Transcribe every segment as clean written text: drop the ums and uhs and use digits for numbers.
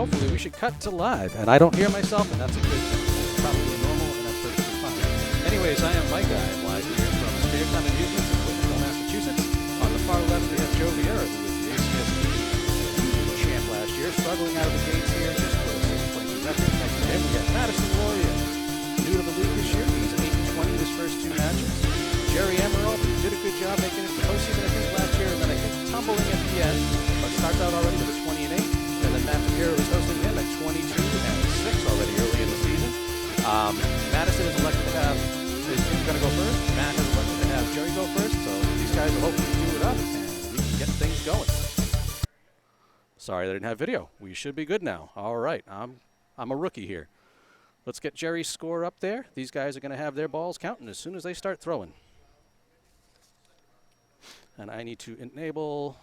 hopefully we should cut to live. And I don't hear myself, and that's a good thing. That's probably normal, and that's perfectly fine. Anyways, I am Micah. I'm live here from Sparetime Amusements in Whitinsville, Massachusetts. On the far left, we have Vieira, who was the ACST champ last year, struggling out of the gates here, just for a 6.2 record. Next to him, we have Madison Lorion, new to the league this year. He's 8-20 his first 2 matches. Amirault, who did a good job making it to postseason, I think, last year, and then I think tumbling at the end, but starts out already with a 20-8. And then DiPirro is hosting him at 22-6 already early in the season. Madison is elected to have, is going to go first. Matt has elected to have Jerry go first, so these guys will hopefully do it up, and we can get things going. Sorry they didn't have video. We should be good now. All right, I'm a rookie here. Let's get Jerry's score up there. These guys are going to have their balls counting as soon as they start throwing. And I need to enable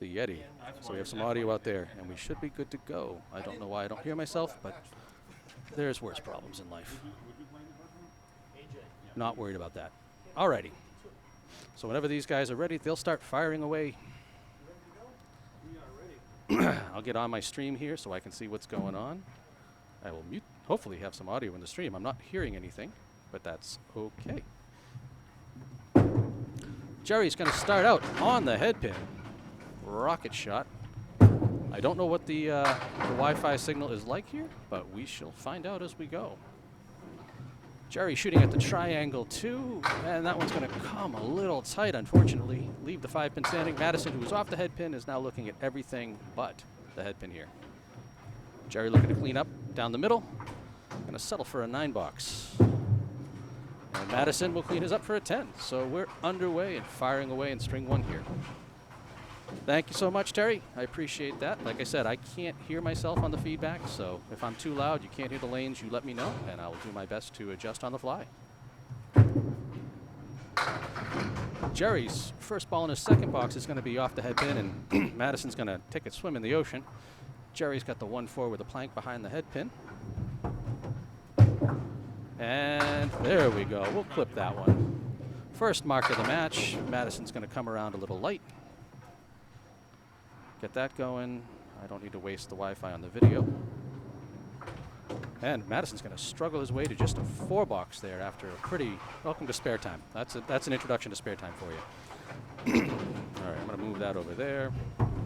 the Yeti. So we have some audio out there, and we should be good to go. I don't know why I don't hear myself, but there's worse problems in life. Not worried about that. Alrighty. So whenever these guys are ready, they'll start firing away. I'll get on my stream here so I can see what's going on. I will mute, hopefully have some audio in the stream. I'm not hearing anything, but that's okay. Jerry's going to start out on the head pin. Rocket shot. I don't know what the Wi-Fi signal is like here, but we shall find out as we go. Jerry shooting at the triangle 2, and that one's going to come a little tight, unfortunately. Leave the 5-pin standing. Madison, who was off the head pin, is now looking at everything but the head pin here. Jerry looking to clean up down the middle. Going to settle for a 9-box. And Madison will clean his up for a 10. So we're underway and firing away in string 1 here. Thank you so much, Terry. I appreciate that. Like I said, I can't hear myself on the feedback, so if I'm too loud, you can't hear the lanes, you let me know, and I will do my best to adjust on the fly. Jerry's first ball in his second box is going to be off the head pin, and Madison's going to take a swim in the ocean. Jerry's got the 1-4 with a plank behind the head pin. And there we go. We'll clip that one. First mark of the match. Madison's going to come around a little light. Get that going. I don't need to waste the Wi-Fi on the video. And Madison's going to struggle his way to just a 4-box there after a pretty... Welcome to Sparetime. That's an introduction to Sparetime for you. All right, I'm going to move that over there.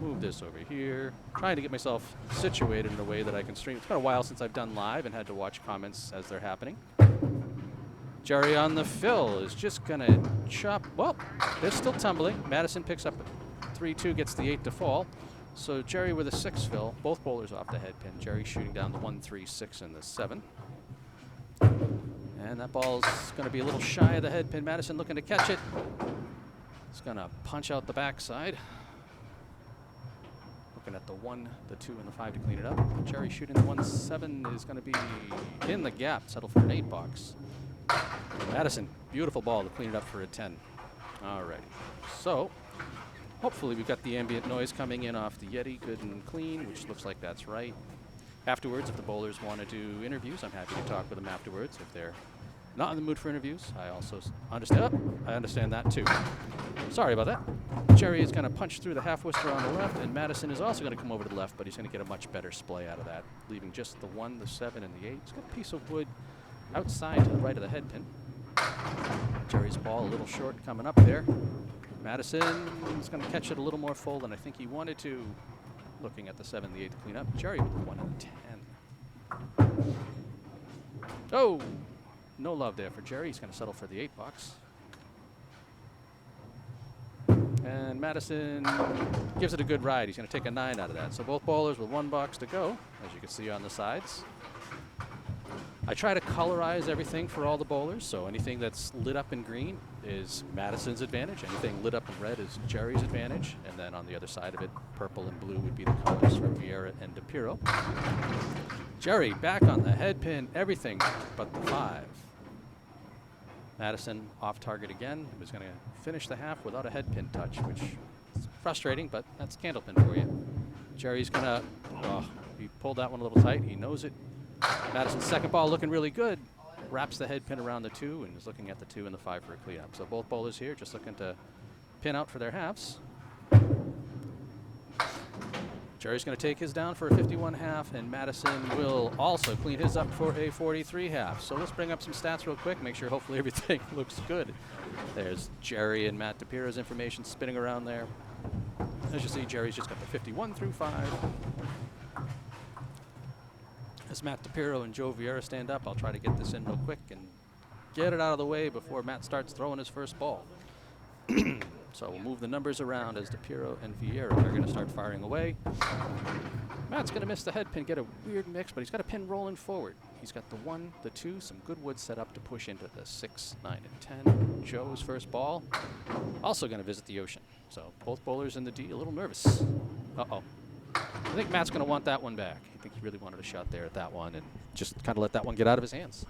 Move this over here. Trying to get myself situated in a way that I can stream. It's been a while since I've done live and had to watch comments as they're happening. Jerry on the fill is just going to chop. Well, they're still tumbling. Madison picks up a 3-2, gets the 8 to fall. So Jerry with a 6 fill. Both bowlers off the head pin. Jerry shooting down the 1, 3, 6, and the 7. And that ball's going to be a little shy of the head pin. Madison looking to catch it. It's going to punch out the backside. Looking at the 1, the 2, and the 5 to clean it up. Jerry shooting the 1, 7 is going to be in the gap. Settle for an 8-box. Madison, beautiful ball to clean it up for a 10. All right. So hopefully we've got the ambient noise coming in off the Yeti good and clean, which looks like that's right. Afterwards, if the bowlers want to do interviews, I'm happy to talk with them afterwards. If they're not in the mood for interviews, I also understand. I understand that too. Sorry about that. Jerry is going to punch through the half whisker on the left, and Madison is also going to come over to the left, but he's going to get a much better splay out of that, leaving just the 1, the 7, and the 8. He's got a piece of wood outside to the right of the head pin. Jerry's ball a little short coming up there. Madison is going to catch it a little more full than I think he wanted to. Looking at the 7, the 8 to clean up. Jerry with the 1 and a 10. Oh, no love there for Jerry. He's going to settle for the 8-box. And Madison gives it a good ride. He's going to take a 9 out of that. So both bowlers with 1 box to go, as you can see on the sides. I try to colorize everything for all the bowlers, so anything that's lit up in green is Madison's advantage. Anything lit up in red is Jerry's advantage. And then on the other side of it, purple and blue would be the colors for Vieira and DiPirro. Jerry back on the head pin, everything but the 5. Madison off target again. He was going to finish the half without a head pin touch, which is frustrating, but that's Candlepin for you. Jerry's going to, he pulled that one a little tight. He knows it. Madison's second ball looking really good. Wraps the head pin around the 2 and is looking at the 2 and the 5 for a cleanup. So both bowlers here just looking to pin out for their halves. Jerry's going to take his down for a 51 half, and Madison will also clean his up for a 43 half. So let's bring up some stats real quick, make sure hopefully everything looks good. There's Jerry and Matt DiPirro's information spinning around there. As you see, Jerry's just got the 51 through 5. As Matt DiPirro and Joe Vieira stand up, I'll try to get this in real quick and get it out of the way before Matt starts throwing his first ball. So we'll move the numbers around as DiPirro and Vieira are going to start firing away. Matt's going to miss the head pin, get a weird mix, but he's got a pin rolling forward. He's got the 1, the 2, some good wood set up to push into the 6, 9, and 10. Joe's first ball. Also going to visit the ocean. So both bowlers in the D a little nervous. Uh-oh. I think Matt's going to want that one back. I think he really wanted a shot there at that one and just kind of let that one get out of his hands.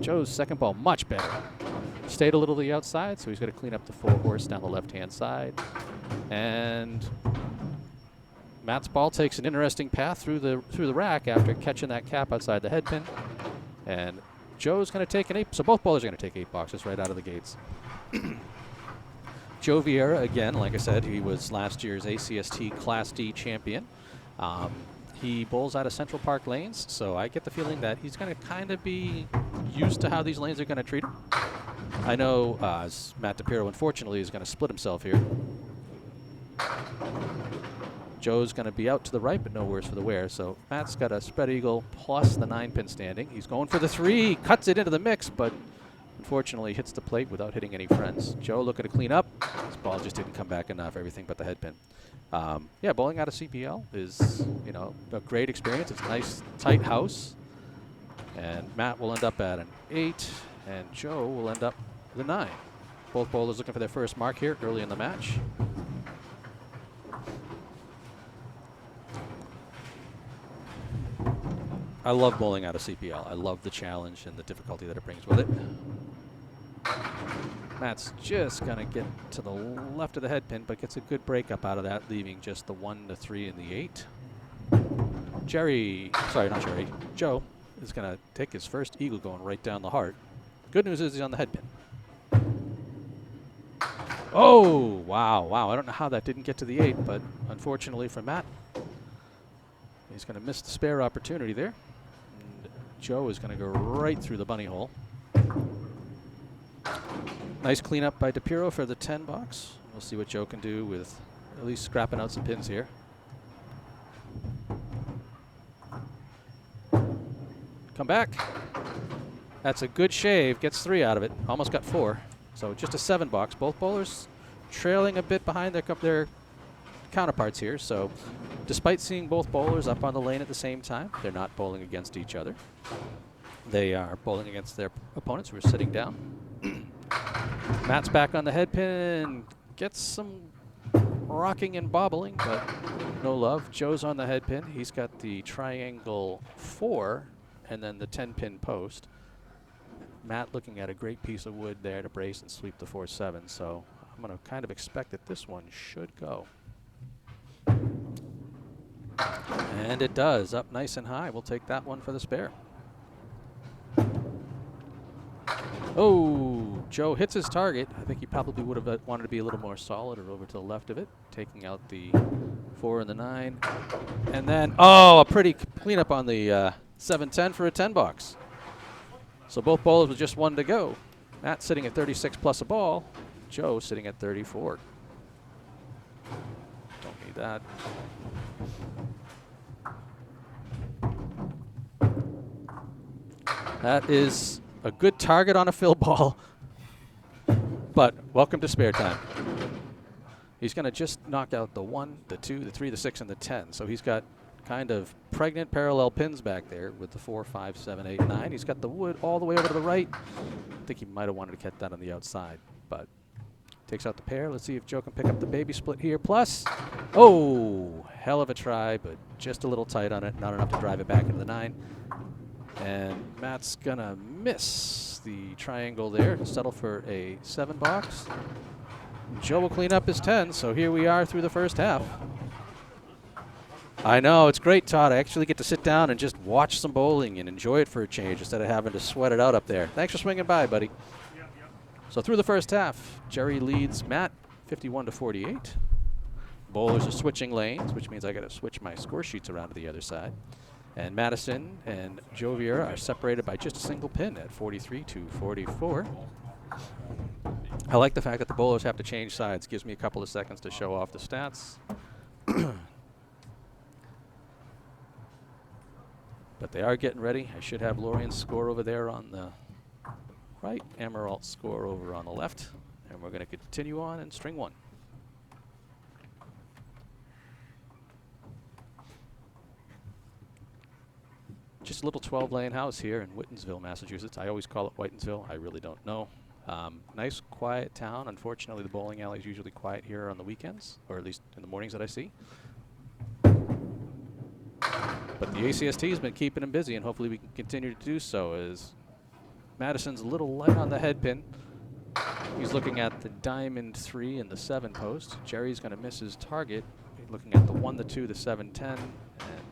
Joe's second ball much better. Stayed a little to the outside, so he's going to clean up the 4 horse down the left-hand side. And Matt's ball takes an interesting path through the rack after catching that cap outside the head pin. And Joe's going to take an 8. So both bowlers are going to take 8 boxes right out of the gates. Joe Vieira, again, like I said, he was last year's ACST Class D champion. He bowls out of Central Park lanes, so I get the feeling that he's going to kind of be used to how these lanes are going to treat him. I know Matt DiPirro, unfortunately, is going to split himself here. Joe's going to be out to the right, but no worse for the wear. So Matt's got a spread eagle plus the 9-pin standing. He's going for the 3, cuts it into the mix, but unfortunately hits the plate without hitting any friends. Joe looking to clean up. His ball just didn't come back enough, everything but the head pin. Yeah, bowling out of CPL is, you know, a great experience. It's a nice, tight house. And Matt will end up at an 8, and Joe will end up with a 9. Both bowlers looking for their first mark here early in the match. I love bowling out of CPL. I love the challenge and the difficulty that it brings with it. Matt's just going to get to the left of the head pin, but gets a good breakup out of that, leaving just the 1, the 3, and the 8. Joe is going to take his first eagle going right down the heart. Good news is he's on the head pin. Oh, wow. I don't know how that didn't get to the 8, but unfortunately for Matt, he's going to miss the spare opportunity there. And Joe is going to go right through the bunny hole. Nice cleanup by DiPirro for the 10 box. We'll see what Joe can do with at least scrapping out some pins here. Come back. That's a good shave. Gets 3 out of it. Almost got 4. So just a 7 box. Both bowlers trailing a bit behind their counterparts here. So despite seeing both bowlers up on the lane at the same time, they're not bowling against each other. They are bowling against their opponents who are sitting down. Matt's back on the head pin. Gets some rocking and bobbling, but no love. Joe's on the head pin. He's got the triangle 4 and then the 10-pin post. Matt looking at a great piece of wood there to brace and sweep the 4-7. So I'm going to kind of expect that this one should go. And it does. Up nice and high. We'll take that one for the spare. Oh, Joe hits his target. I think he probably would have wanted to be a little more solid or over to the left of it, taking out the 4 and the 9. And then, oh, a pretty cleanup on the 7-10 for a 10 box. So both bowlers with just 1 to go. Matt sitting at 36 plus a ball. Joe sitting at 34. Don't need that. That is a good target on a fill ball. But welcome to spare time. He's going to just knock out the 1, the 2, the 3, the 6, and the 10. So he's got kind of pregnant parallel pins back there with the 4, 5, 7, 8, 9. He's got the wood all the way over to the right. I think he might have wanted to get that on the outside, but takes out the pair. Let's see if Joe can pick up the baby split here. Plus, oh, hell of a try, but just a little tight on it. Not enough to drive it back into the 9. And Matt's going to miss the triangle there, settle for a 7 box. Joe will clean up his 10, so here we are through the first half. I know, it's great, Todd. I actually get to sit down and just watch some bowling and enjoy it for a change instead of having to sweat it out up there. Thanks for swinging by, buddy. So through the first half, Jerry leads Matt 51 to 48. Bowlers are switching lanes, which means I got to switch my score sheets around to the other side. And Madison and Vieira are separated by just a single pin at 43 to 44. I like the fact that the bowlers have to change sides. Gives me a couple of seconds to show off the stats. But they are getting ready. I should have Lorion's score over there on the right, Amirault's score over on the left. And we're going to continue on in string 1. Just a little 12-lane house here in Whitinsville, Massachusetts. I always call it Whitinsville. I really don't know. Nice, quiet town. Unfortunately, the bowling alley is usually quiet here on the weekends, or at least in the mornings that I see. But the ACST has been keeping him busy, and hopefully we can continue to do so, as Madison's a little light on the head pin. He's looking at the diamond 3 and the 7 post. Jerry's going to miss his target. He's looking at the 1, the 2, the 7, 10, and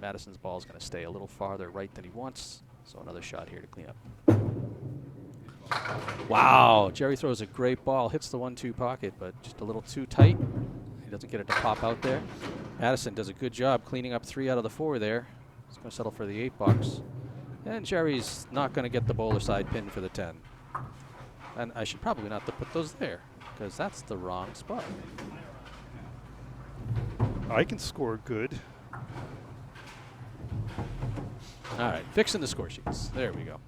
Madison's ball is going to stay a little farther right than he wants. So another shot here to clean up. Wow, Jerry throws a great ball, hits the 1-2 pocket, but just a little too tight. He doesn't get it to pop out there. Madison does a good job cleaning up 3 out of the 4 there. He's going to settle for the 8 bucks. And Jerry's not going to get the bowler side pin for the 10. And I should probably not put those there, because that's the wrong spot. I can score good. All right, fixing the score sheets. There we go.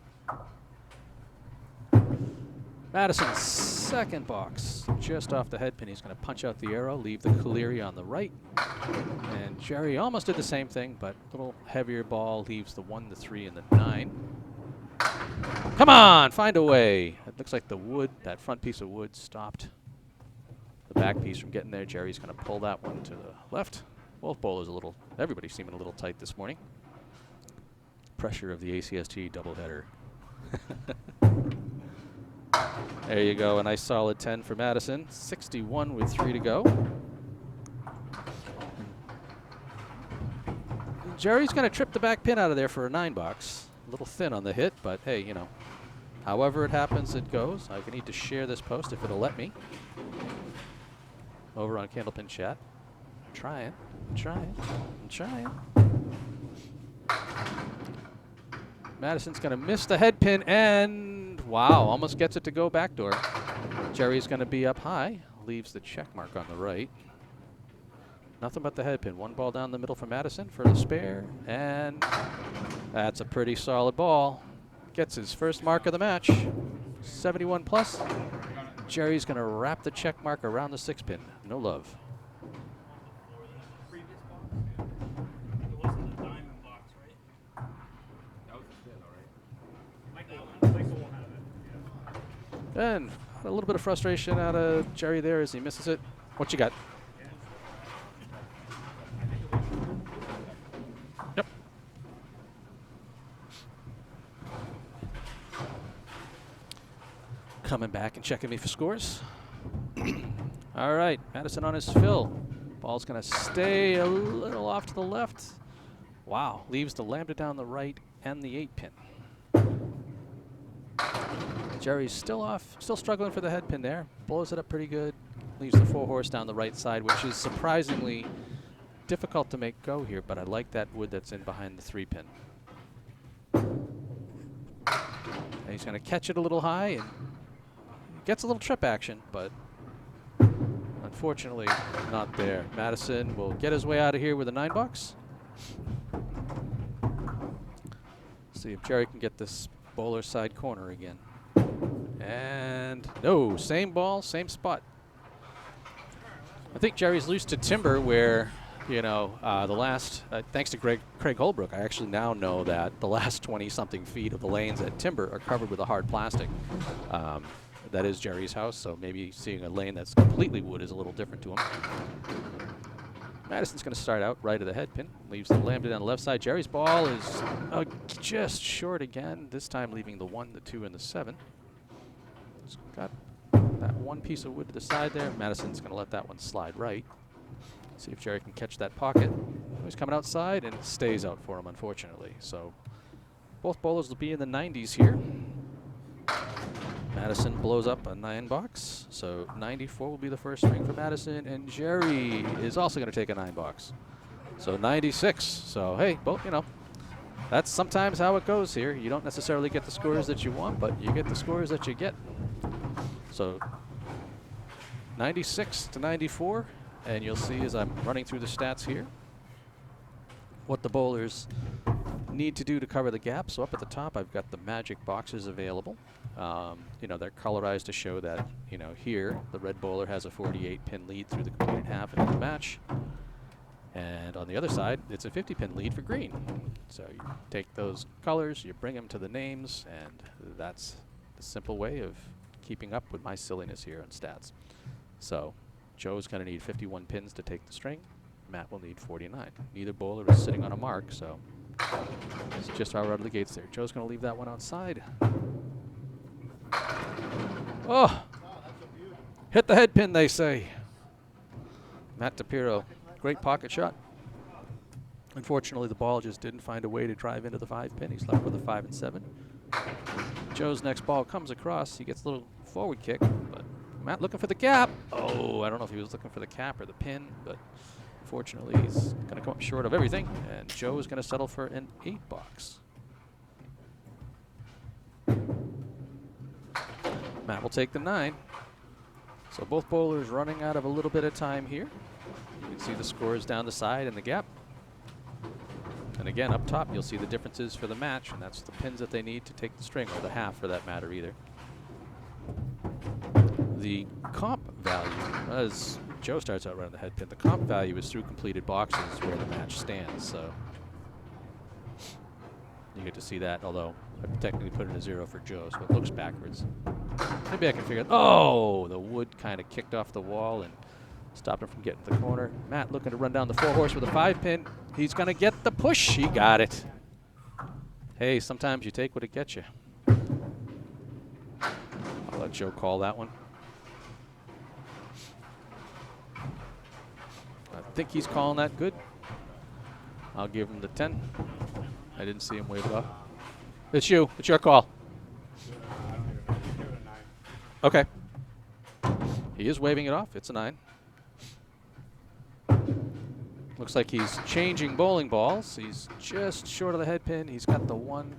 Madison's second box, just off the head pin. He's going to punch out the arrow, leave the Caleri on the right. And Jerry almost did the same thing, but a little heavier ball leaves the 1, the 3, and the 9. Come on, find a way. It looks like the wood, that front piece of wood, stopped the back piece from getting there. Jerry's going to pull that one to the left. Both bowlers everybody's seeming a little tight this morning. Pressure of the ACST doubleheader. There you go, a nice solid 10 for Madison. 61 with 3 to go. Jerry's going to trip the back pin out of there for a 9 box. A little thin on the hit, but hey, you know, however it happens, it goes. I need to share this post if it'll let me. Over on Candlepin chat. I'm trying. Madison's going to miss the head pin, and wow, almost gets it to go backdoor. Jerry's going to be up high, leaves the check mark on the right. Nothing but the head pin. 1 ball down the middle for Madison for the spare, and that's a pretty solid ball. Gets his first mark of the match. 71 plus. Jerry's going to wrap the check mark around the 6 pin. No love. And a little bit of frustration out of Jerry there as he misses it. What you got? Yep. Coming back and checking me for scores. All right, Madison on his fill. Ball's going to stay a little off to the left. Wow, leaves the lambda down the right and the 8 pin. Jerry's still off, still struggling for the head pin there. Blows it up pretty good. Leaves the 4 horse down the right side, which is surprisingly difficult to make go here, but I like that wood that's in behind the 3 pin. And he's going to catch it a little high and gets a little trip action, but unfortunately not there. Madison will get his way out of here with a 9 bucks. See if Jerry can get this bowler side corner again. And no, same ball, same spot. I think Jerry's loose to timber where, you know, the last, thanks to Craig Holbrook, I actually now know that the last 20-something feet of the lanes at timber are covered with a hard plastic. That is Jerry's house, so maybe seeing a lane that's completely wood is a little different to him. Madison's going to start out right of the head pin. Leaves the lambda on the left side. Jerry's ball is just short again, this time leaving the 1, the 2, and the 7. It's got that 1 piece of wood to the side there. Madison's going to let that one slide right. See if Jerry can catch that pocket. He's coming outside, and it stays out for him, unfortunately. So both bowlers will be in the 90s here. Madison blows up a 9 box, so 94 will be the first string for Madison, and Jerry is also going to take a 9 box. So 96. So hey, well, you know, that's sometimes how it goes here. You don't necessarily get the scores that you want, but you get the scores that you get. So 96 to 94, and you'll see as I'm running through the stats here what the bowlers need to do to cover the gap. So up at the top, I've got the magic boxes available. You know, they're colorized to show that, you know, here the red bowler has a 48-pin lead through the completed half of the match. And on the other side, it's a 50-pin lead for green. So you take those colors, you bring them to the names, and that's the simple way of keeping up with my silliness here on stats. So Joe's going to need 51 pins to take the string. Matt will need 49. Neither bowler is sitting on a mark, so it's just how we're out of the gates there. Joe's going to leave that one outside. Oh! Hit the head pin, they say. Matt DiPirro. Great pocket shot. Unfortunately, the ball just didn't find a way to drive into the 5-pin. He's left with a 5 and 7. Joe's next ball comes across. He gets a little forward kick, but Matt looking for the gap. Oh, I don't know if he was looking for the cap or the pin, but unfortunately, he's going to come up short of everything, and Joe is going to settle for an 8 box. Matt will take the 9. So both bowlers running out of a little bit of time here. You can see the scores down the side and the gap. And again, up top, you'll see the differences for the match, and that's the pins that they need to take the string, or the half for that matter either. The comp value, as Joe starts out running the head pin, the comp value is through completed boxes where the match stands, so you get to see that, although I technically put in a 0 for Joe, so it looks backwards. Maybe I can figure it. Oh, the wood kind of kicked off the wall and stopped him from getting to the corner. Matt looking to run down the 4-horse with a 5-pin. He's going to get the push. He got it. Hey, sometimes you take what it gets you. I'll let Joe call that one. I think he's calling that good. I'll give him the 10. I didn't see him wave it off. It's you. It's your call. Okay. He is waving it off. It's a 9. Looks like he's changing bowling balls. He's just short of the head pin. He's got the 1,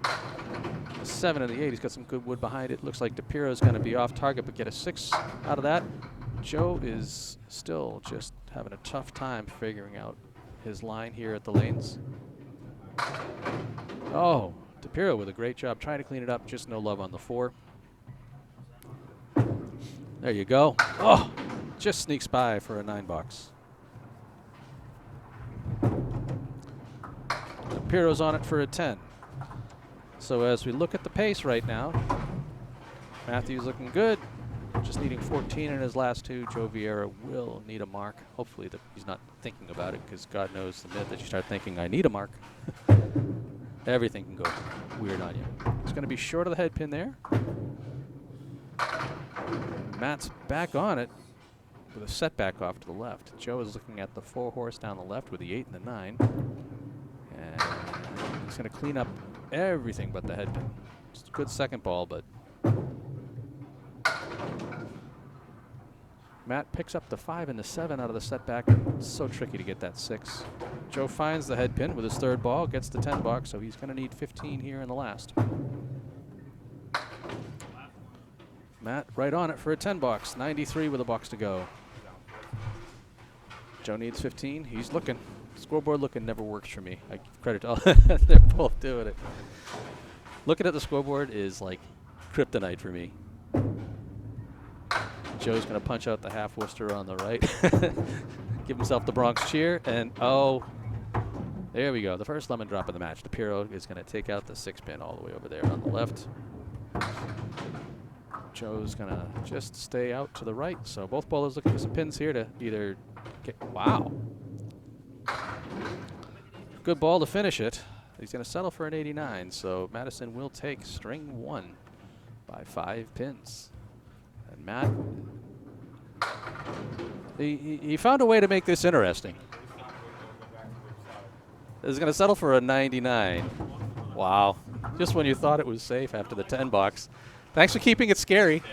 the 7, and the 8. He's got some good wood behind it. Looks like DiPirro is going to be off target, but get a 6 out of that. Joe is still just having a tough time figuring out his line here at the lanes. Oh, DiPirro with a great job trying to clean it up. Just no love on the 4. There you go. Oh, just sneaks by for a 9 box. DiPirro's on it for a 10. So as we look at the pace right now, Matthew's looking good. Just needing 14 in his last 2. Joe Vieira will need a mark. Hopefully he's not thinking about it, because God knows the minute that you start thinking, I need a mark, everything can go weird on you. It's going to be short of the head pin there. Matt's back on it with a setback off to the left. Joe is looking at the 4-horse down the left with the 8 and the 9. And he's going to clean up everything but the head pin. It's a good second ball, but Matt picks up the 5 and the 7 out of the setback. It's so tricky to get that 6. Joe finds the head pin with his 3rd ball, gets the 10 box, so he's going to need 15 here in the last. Matt right on it for a 10 box, 93 with a box to go. Joe needs 15. He's looking. Scoreboard looking never works for me. I give credit to all. They're both doing it. Looking at the scoreboard is like kryptonite for me. Joe's going to punch out the half Worcester on the right. Give himself the Bronx cheer. And, oh, there we go. The first lemon drop of the match. DiPirro is going to take out the 6-pin all the way over there on the left. Joe's going to just stay out to the right. So both bowlers looking for some pins here to either get, wow. Good ball to finish it. He's going to settle for an 89. So Madison will take string 1 by 5 pins. And Matt, he found a way to make this interesting. He's going to settle for a 99. Wow. Just when you thought it was safe after the 10 box. Thanks for keeping it scary.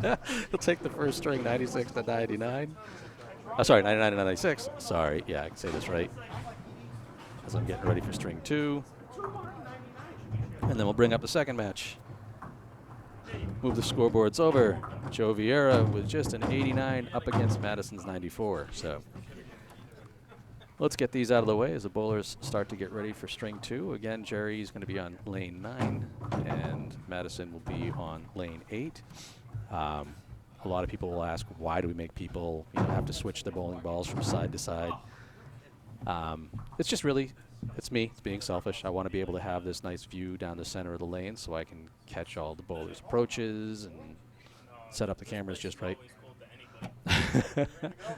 He'll take the first string, 96 to 99. Oh, sorry, 99 to 96. Sorry, yeah, I can say this right. As I'm getting ready for string 2. And then we'll bring up the second match. Move the scoreboards over. Joe Vieira with just an 89 up against Madison's 94. So let's get these out of the way as the bowlers start to get ready for string 2. Again, Jerry's going to be on lane 9, and Madison will be on lane 8. A lot of people will ask, why do we make people have to switch their bowling balls from side to side? It's just really, it's me. It's being selfish. I want to be able to have this nice view down the center of the lane so I can catch all the bowlers' approaches and set up the cameras just right.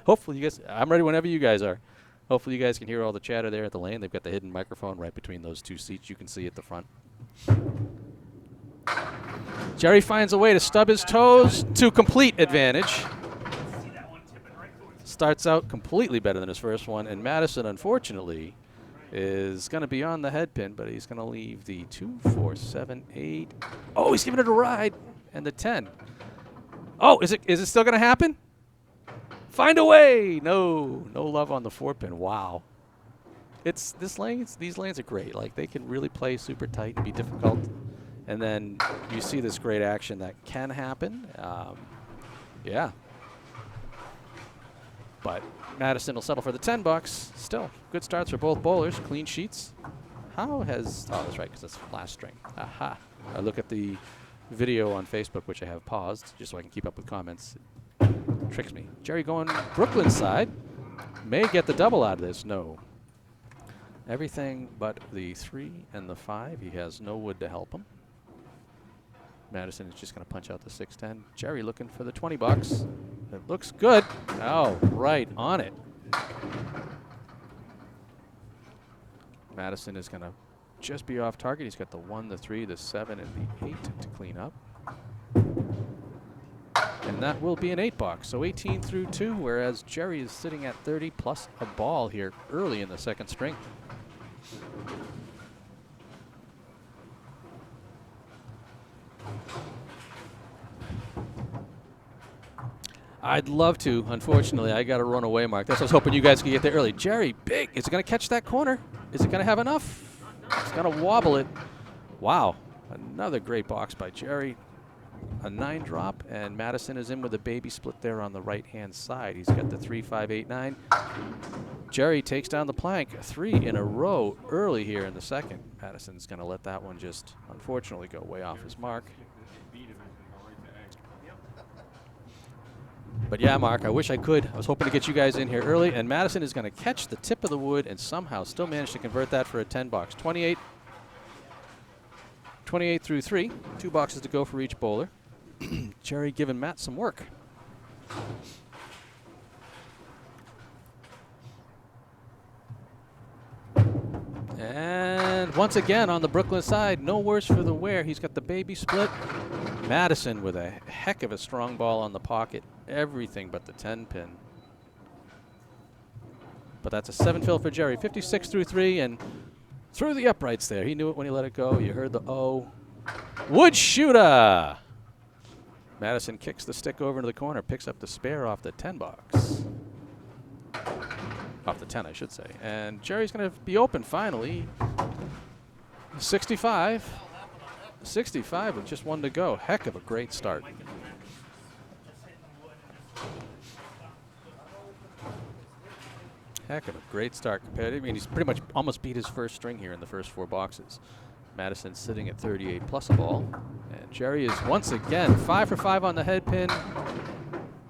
Hopefully you guys, I'm ready whenever you guys are. Hopefully you guys can hear all the chatter there at the lane. They've got the hidden microphone right between those 2 seats you can see at the front. Jerry finds a way to stub his toes to complete advantage. Starts out completely better than his first one, and Madison, unfortunately, is going to be on the head pin, but he's going to leave the 2, 4, 7, 8. Oh, he's giving it a ride, and the 10. Oh, is it still going to happen? Find a way. No love on the 4-pin. Wow. These lanes are great. Like, they can really play super tight and be difficult. And then you see this great action that can happen. Yeah. But Madison will settle for the $10. Still, good starts for both bowlers. Clean sheets. Oh, that's right, because it's last string. Aha. I look at the video on Facebook, which I have paused, just so I can keep up with comments. Tricks me. Jerry going Brooklyn side. May get the double out of this. No. Everything but the 3 and the 5. He has no wood to help him. Madison is just going to punch out the 6-10. Jerry looking for the $20. It looks good. Oh, right on it. Madison is going to just be off target. He's got the 1, the 3, the 7, and the 8 to clean up. And that will be an 8-box. So 18 through 2, whereas Jerry is sitting at 30 plus a ball here early in the second string. I'd love to. Unfortunately, I got to run away, Mark. That's what I was hoping you guys could get there early. Jerry, big. Is it going to catch that corner? Is it going to have enough? It's going to wobble it. Wow. Another great box by Jerry. A 9 drop, and Madison is in with a baby split there on the right-hand side. He's got the 3, 5, 8, 9. Jerry takes down the plank 3 in a row early here in the second. Madison's going to let that one just, unfortunately, go way off his mark. But yeah, Mark, I wish I could. I was hoping to get you guys in here early, and Madison is going to catch the tip of the wood and somehow still manage to convert that for a 10-box. 28 through 3. 2 boxes to go for each bowler. Jerry giving Matt some work. And once again on the Brooklyn side, no worse for the wear. He's got the baby split. Madison with a heck of a strong ball on the pocket. Everything but the 10-pin. But that's a 7 fill for Jerry. 56 through 3 and through the uprights there. He knew it when he let it go. You heard the O. Wood shooter. Madison kicks the stick over into the corner, picks up the spare off the 10-box. Off the 10, I should say. And Jerry's going to be open finally. 65. 65 with just 1 to go. Heck of a great start. Heck of a great start compared. I mean, he's pretty much almost beat his first string here in the first 4 boxes. Madison sitting at 38 plus a ball. And Jerry is once again 5 for 5 on the head pin.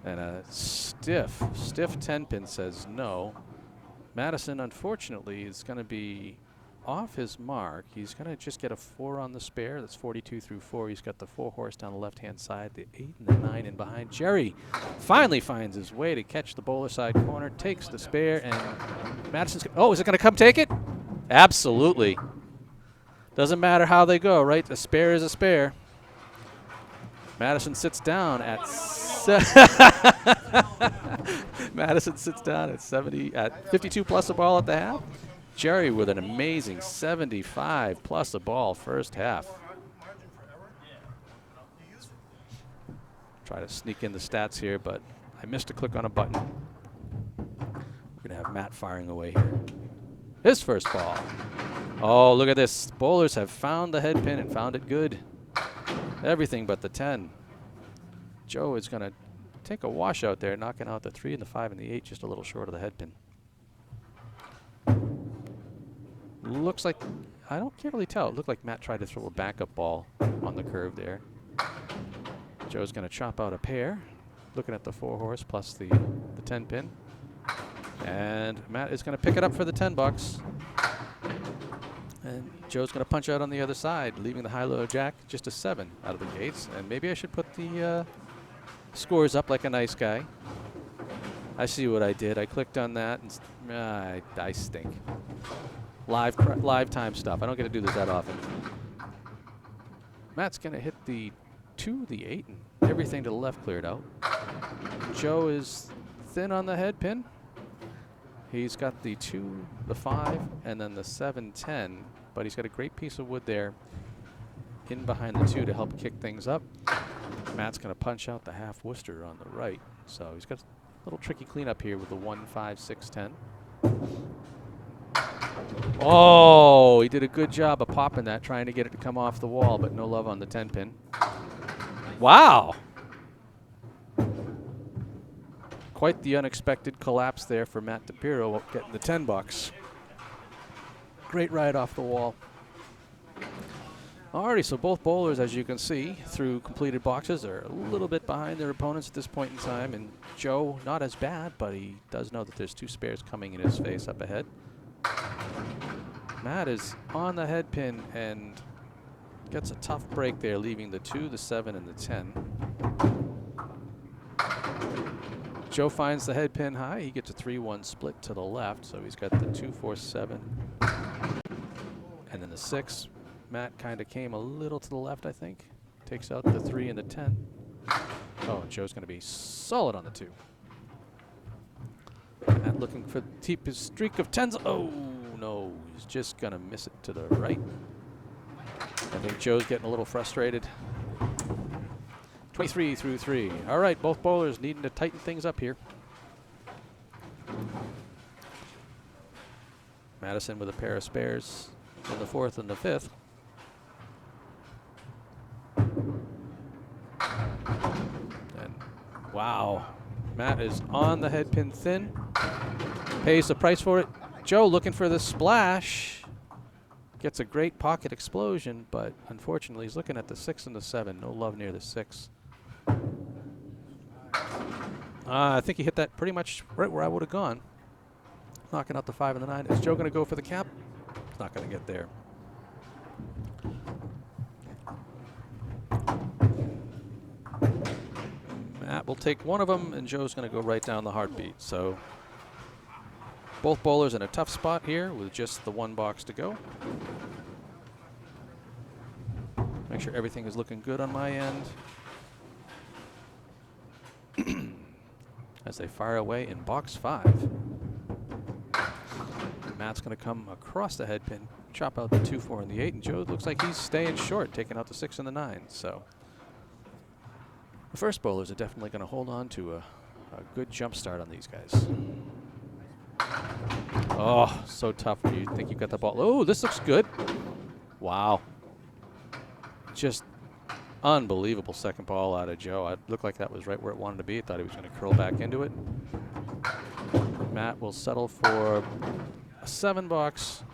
And a stiff 10-pin says no. Madison, unfortunately, is going to be off his mark. He's going to just get a 4 on the spare. That's 42 through 4. He's got the 4 horse down the left-hand side, the 8 and the 9 in behind. Jerry finally finds his way to catch the bowler side corner, takes the spare, and Madison's, oh, is it going to come take it? Absolutely. Doesn't matter how they go, right? A spare is a spare. Madison sits down at Madison sits down at 52 plus a ball at the half. Jerry with an amazing 75 plus a ball first half. Try to sneak in the stats here, but I missed a click on a button. We're going to have Matt firing away here. His first ball. Oh, look at this. Bowlers have found the head pin and found it good. Everything but the 10. Joe is going to take a washout there, knocking out the 3 and the 5 and the 8 just a little short of the head pin. Looks like, can't really tell. It looked like Matt tried to throw a backup ball on the curve there. Joe's going to chop out a pair, looking at the 4 horse plus the 10 pin. And Matt is going to pick it up for the 10 bucks. And Joe's going to punch out on the other side, leaving the high-low jack just a 7 out of the gates. And maybe I should put the scores up like a nice guy. I see what I did. I clicked on that, and I stink. Live time stuff. I don't get to do this that often. Matt's going to hit the 2, the 8, and everything to the left cleared out. Joe is thin on the head pin. He's got the 2, the 5, and then the 7, 10, but he's got a great piece of wood there in behind the 2 to help kick things up. Matt's going to punch out the half Worcester on the right, so he's got a little tricky cleanup here with the 1, 5, 6, 10. Oh, he did a good job of popping that, trying to get it to come off the wall, but no love on the 10 pin. Wow. Quite the unexpected collapse there for Matt DiPirro getting the 10 bucks. Great ride off the wall. Alrighty, so both bowlers, as you can see, through completed boxes are a little bit behind their opponents at this point in time. And Joe, not as bad, but he does know that there's 2 spares coming in his face up ahead. Matt is on the head pin and gets a tough break there, leaving the 2, the 7, and the 10. Joe finds the head pin high. He gets a 3-1 split to the left, so he's got the 2, 4, 7, and then the 6. Matt kind of came a little to the left, I think. Takes out the 3 and the 10. Oh, Joe's going to be solid on the 2. Matt looking for keep his streak of 10s. Oh, no. He's just going to miss it to the right. I think Joe's getting a little frustrated. 23 through 3. All right, both bowlers needing to tighten things up here. Madison with a pair of spares in the 4th and the 5th. And wow, Matt is on the head pin thin. Pays the price for it. Joe looking for the splash. Gets a great pocket explosion, but unfortunately he's looking at the 6 and the 7. No love near the 6. I think he hit that pretty much right where I would have gone. Knocking out the 5 and the 9. Is Joe going to go for the cap? He's not going to get there. Matt will take one of them, and Joe's going to go right down the heartbeat. So both bowlers in a tough spot here with just the 1 box to go. Make sure everything is looking good on my end. As they fire away in box 5. Matt's going to come across the head pin, chop out the 2, 4, and the 8, and Joe looks like he's staying short, taking out the 6 and the 9. So the first bowlers are definitely going to hold on to a good jump start on these guys. Oh, so tough when you think you've got the ball. Oh, this looks good. Wow. Just unbelievable second ball out of Joe. It looked like that was right where it wanted to be. I thought he was going to curl back into it. Matt will settle for a 7 box,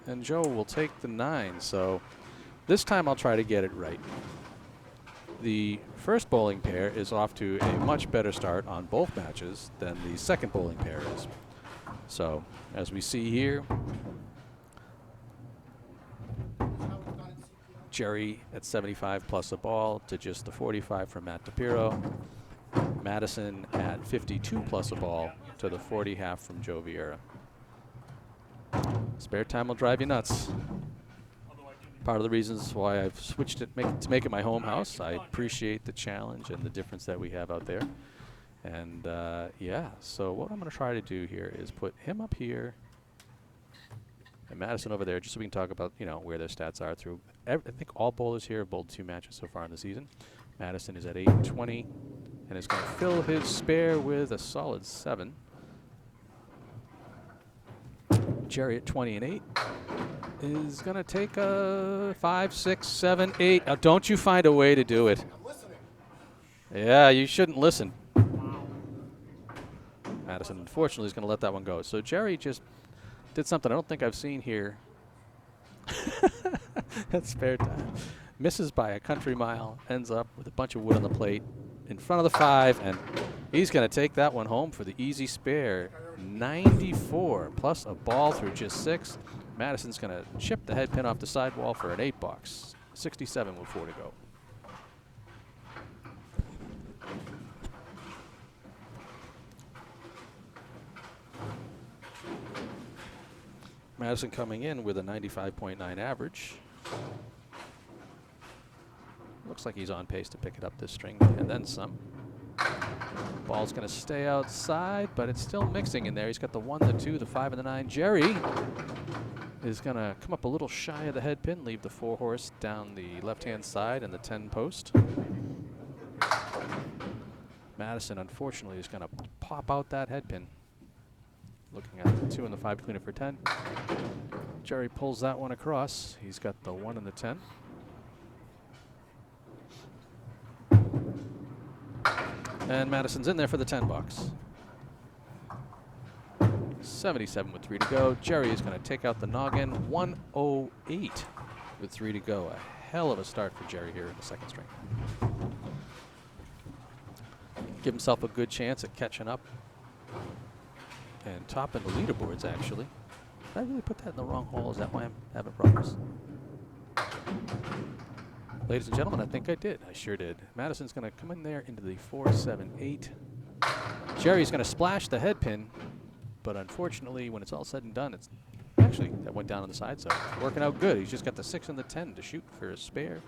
and Joe will take the 9. So this time I'll try to get it right. The first bowling pair is off to a much better start on both matches than the second bowling pair is. So as we see here, Jerry at 75 plus a ball to just the 45 from Matt DiPirro. Madison at 52 plus a ball to the 40 half from Joe Vieira. Spare time will drive you nuts. Part of the reasons why I've switched it to make it my home house. I appreciate the challenge and the difference that we have out there. And yeah, so what I'm going to try to do here is put him up here and Madison over there, just so we can talk about, you know, where their stats are through. I think all bowlers here have bowled 2 matches so far in the season. Madison is at 8 and 20. and is going to fill his spare with a solid 7. Jerry at 20 and 8 is going to take a 5, 6, 7, 8. Now, don't you find a way to do it. Yeah, you shouldn't listen. Madison, unfortunately, is going to let that one go. So Jerry just did something I don't think I've seen here. That's spare time. Misses by a country mile, ends up with a bunch of wood on the plate in front of the 5, and he's going to take that one home for the easy spare. 94 plus a ball through just 6. Madison's going to chip the head pin off the sidewall for an 8 box. 67 with 4 to go. Madison coming in with a 95.9 average. Looks like he's on pace to pick it up this string and then some. Ball's going to stay outside, but it's still mixing in there. He's got the 1, the 2, the 5, and the 9. Jerry is going to come up a little shy of the head pin, leave the 4 horse down the left-hand side and the 10 post. Madison, unfortunately, is going to pop out that head pin. Looking at the 2 and the 5 to clean it for 10. Jerry pulls that one across. He's got the 1 and the 10. And Madison's in there for the 10 box. 77 with 3 to go. Jerry is going to take out the noggin. 108 with 3 to go. A hell of a start for Jerry here in the second string. Give himself a good chance at catching up and topping the leaderboards, actually. Did I really put that in the wrong hole? Is that why I'm having problems? Ladies and gentlemen, I think I did. I sure did. Madison's going to come in there into the 4, 7, 8. Jerry's going to splash the head pin, but unfortunately, when it's all said and done, it's actually, that went down on the side, so it's working out good. He's just got the 6 and the 10 to shoot for a spare.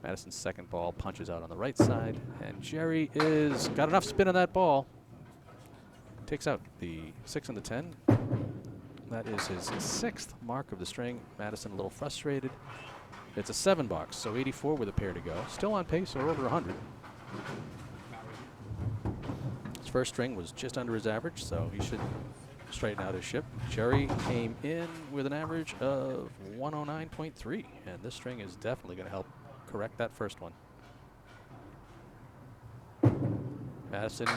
Madison's second ball punches out on the right side, and Jerry is got enough spin on that ball. Takes out the 6 and the 10. That is his 6th mark of the string. Madison a little frustrated. It's a 7 box, so 84 with a pair to go. Still on pace or over 100. His first string was just under his average, so he should straighten out his ship. Jerry came in with an average of 109.3, and this string is definitely going to help correct that first one. Madison,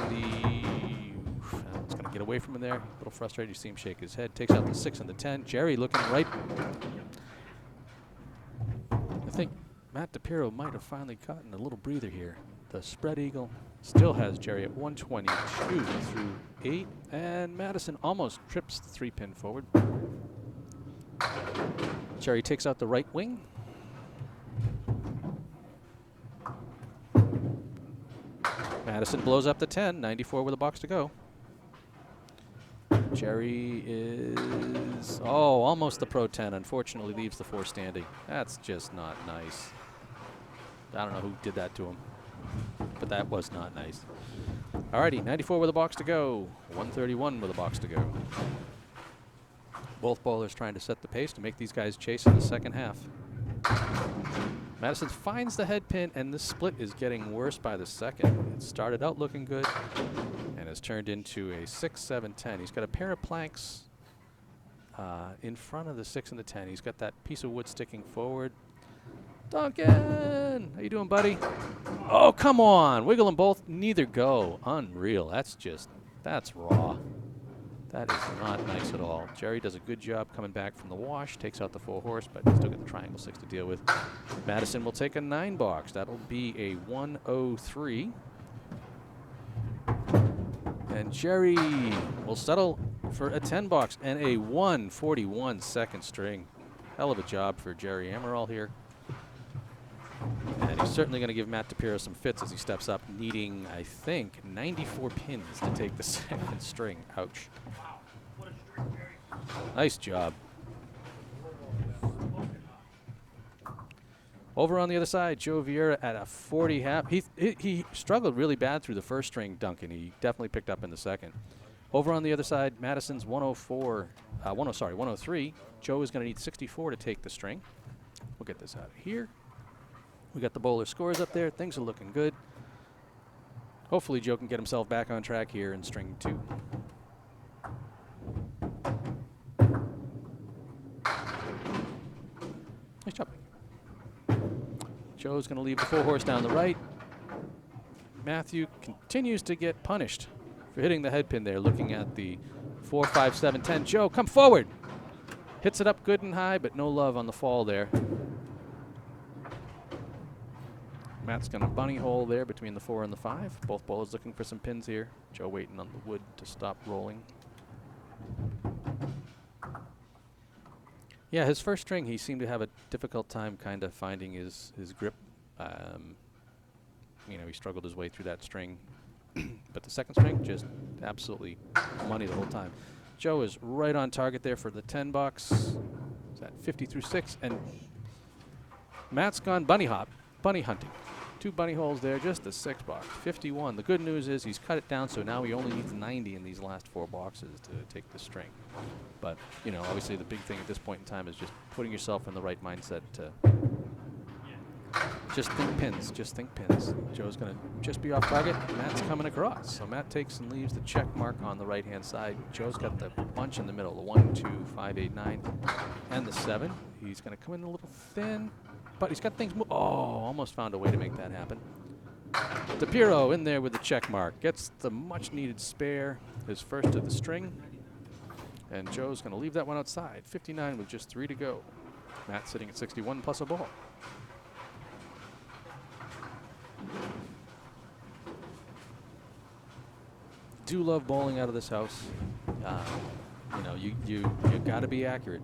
it's going to get away from him there. A little frustrated. You see him shake his head. Takes out the 6 and the 10. Jerry looking right. I think Matt DiPirro might have finally gotten a little breather here. The spread eagle still has Jerry at 122 through 8. And Madison almost trips the 3-pin forward. Jerry takes out the right wing. Madison blows up the 10, 94 with a box to go. Jerry is, almost the Pro 10. Unfortunately, leaves the 4 standing. That's just not nice. I don't know who did that to him, but that was not nice. Alrighty, 94 with a box to go. 131 with a box to go. Both bowlers trying to set the pace to make these guys chase in the second half. Madison finds the head pin, and this split is getting worse by the second. It started out looking good and has turned into a 6, 7, 10. He's got a pair of planks in front of the 6 and the 10. He's got that piece of wood sticking forward. Duncan! How you doing, buddy? Oh, come on. Wiggle them both. Neither go. Unreal. That's raw. That is not nice at all. Jerry does a good job coming back from the wash, takes out the 4 horse, but still got the triangle 6 to deal with. Madison will take a 9 box. That'll be a 103. And Jerry will settle for a 10 box and a 141 second string. Hell of a job for Jerry Amirault here. And he's certainly going to give Matt DiPirro some fits as he steps up, needing, I think, 94 pins to take the second string. Ouch. Nice job. Over on the other side, Joe Vieira at a 40 half. He struggled really bad through the first string, Duncan. He definitely picked up in the second. Over on the other side, Madison's 103. Joe is going to need 64 to take the string. We'll get this out of here. We got the bowler scores up there. Things are looking good. Hopefully Joe can get himself back on track here in string 2. Nice job. Joe's going to leave the 4 horse down the right. Matthew continues to get punished for hitting the head pin there, looking at the 4, 5, 7, 10. Joe, come forward. Hits it up good and high, but no love on the fall there. Matt's going to bunny hole there between the 4 and the 5. Both bowlers looking for some pins here. Joe waiting on the wood to stop rolling. Yeah, his first string, he seemed to have a difficult time kind of finding his grip. You know, he struggled his way through that string. But the second string, just absolutely money the whole time. Joe is right on target there for the 10 bucks. Is that 50 through 6? And Matt's gone bunny hunting. 2 bunny holes there, just the 6 box. 51. The good news is he's cut it down, so now he only needs 90 in these last 4 boxes to take the string. But, you know, obviously the big thing at this point in time is just putting yourself in the right mindset to just think pins, just think pins. Joe's going to just be off target. Matt's coming across. So Matt takes and leaves the check mark on the right-hand side. Joe's got the bunch in the middle, the 1, 2, 5, 8, 9, and the 7. He's going to come in a little thin, but he's got things move. Oh, almost found a way to make that happen. DiPirro in there with the check mark. Gets the much-needed spare, his first of the string. And Joe's going to leave that one outside. 59 with just 3 to go. Matt sitting at 61 plus a ball. Do love bowling out of this house. You know, you got to be accurate.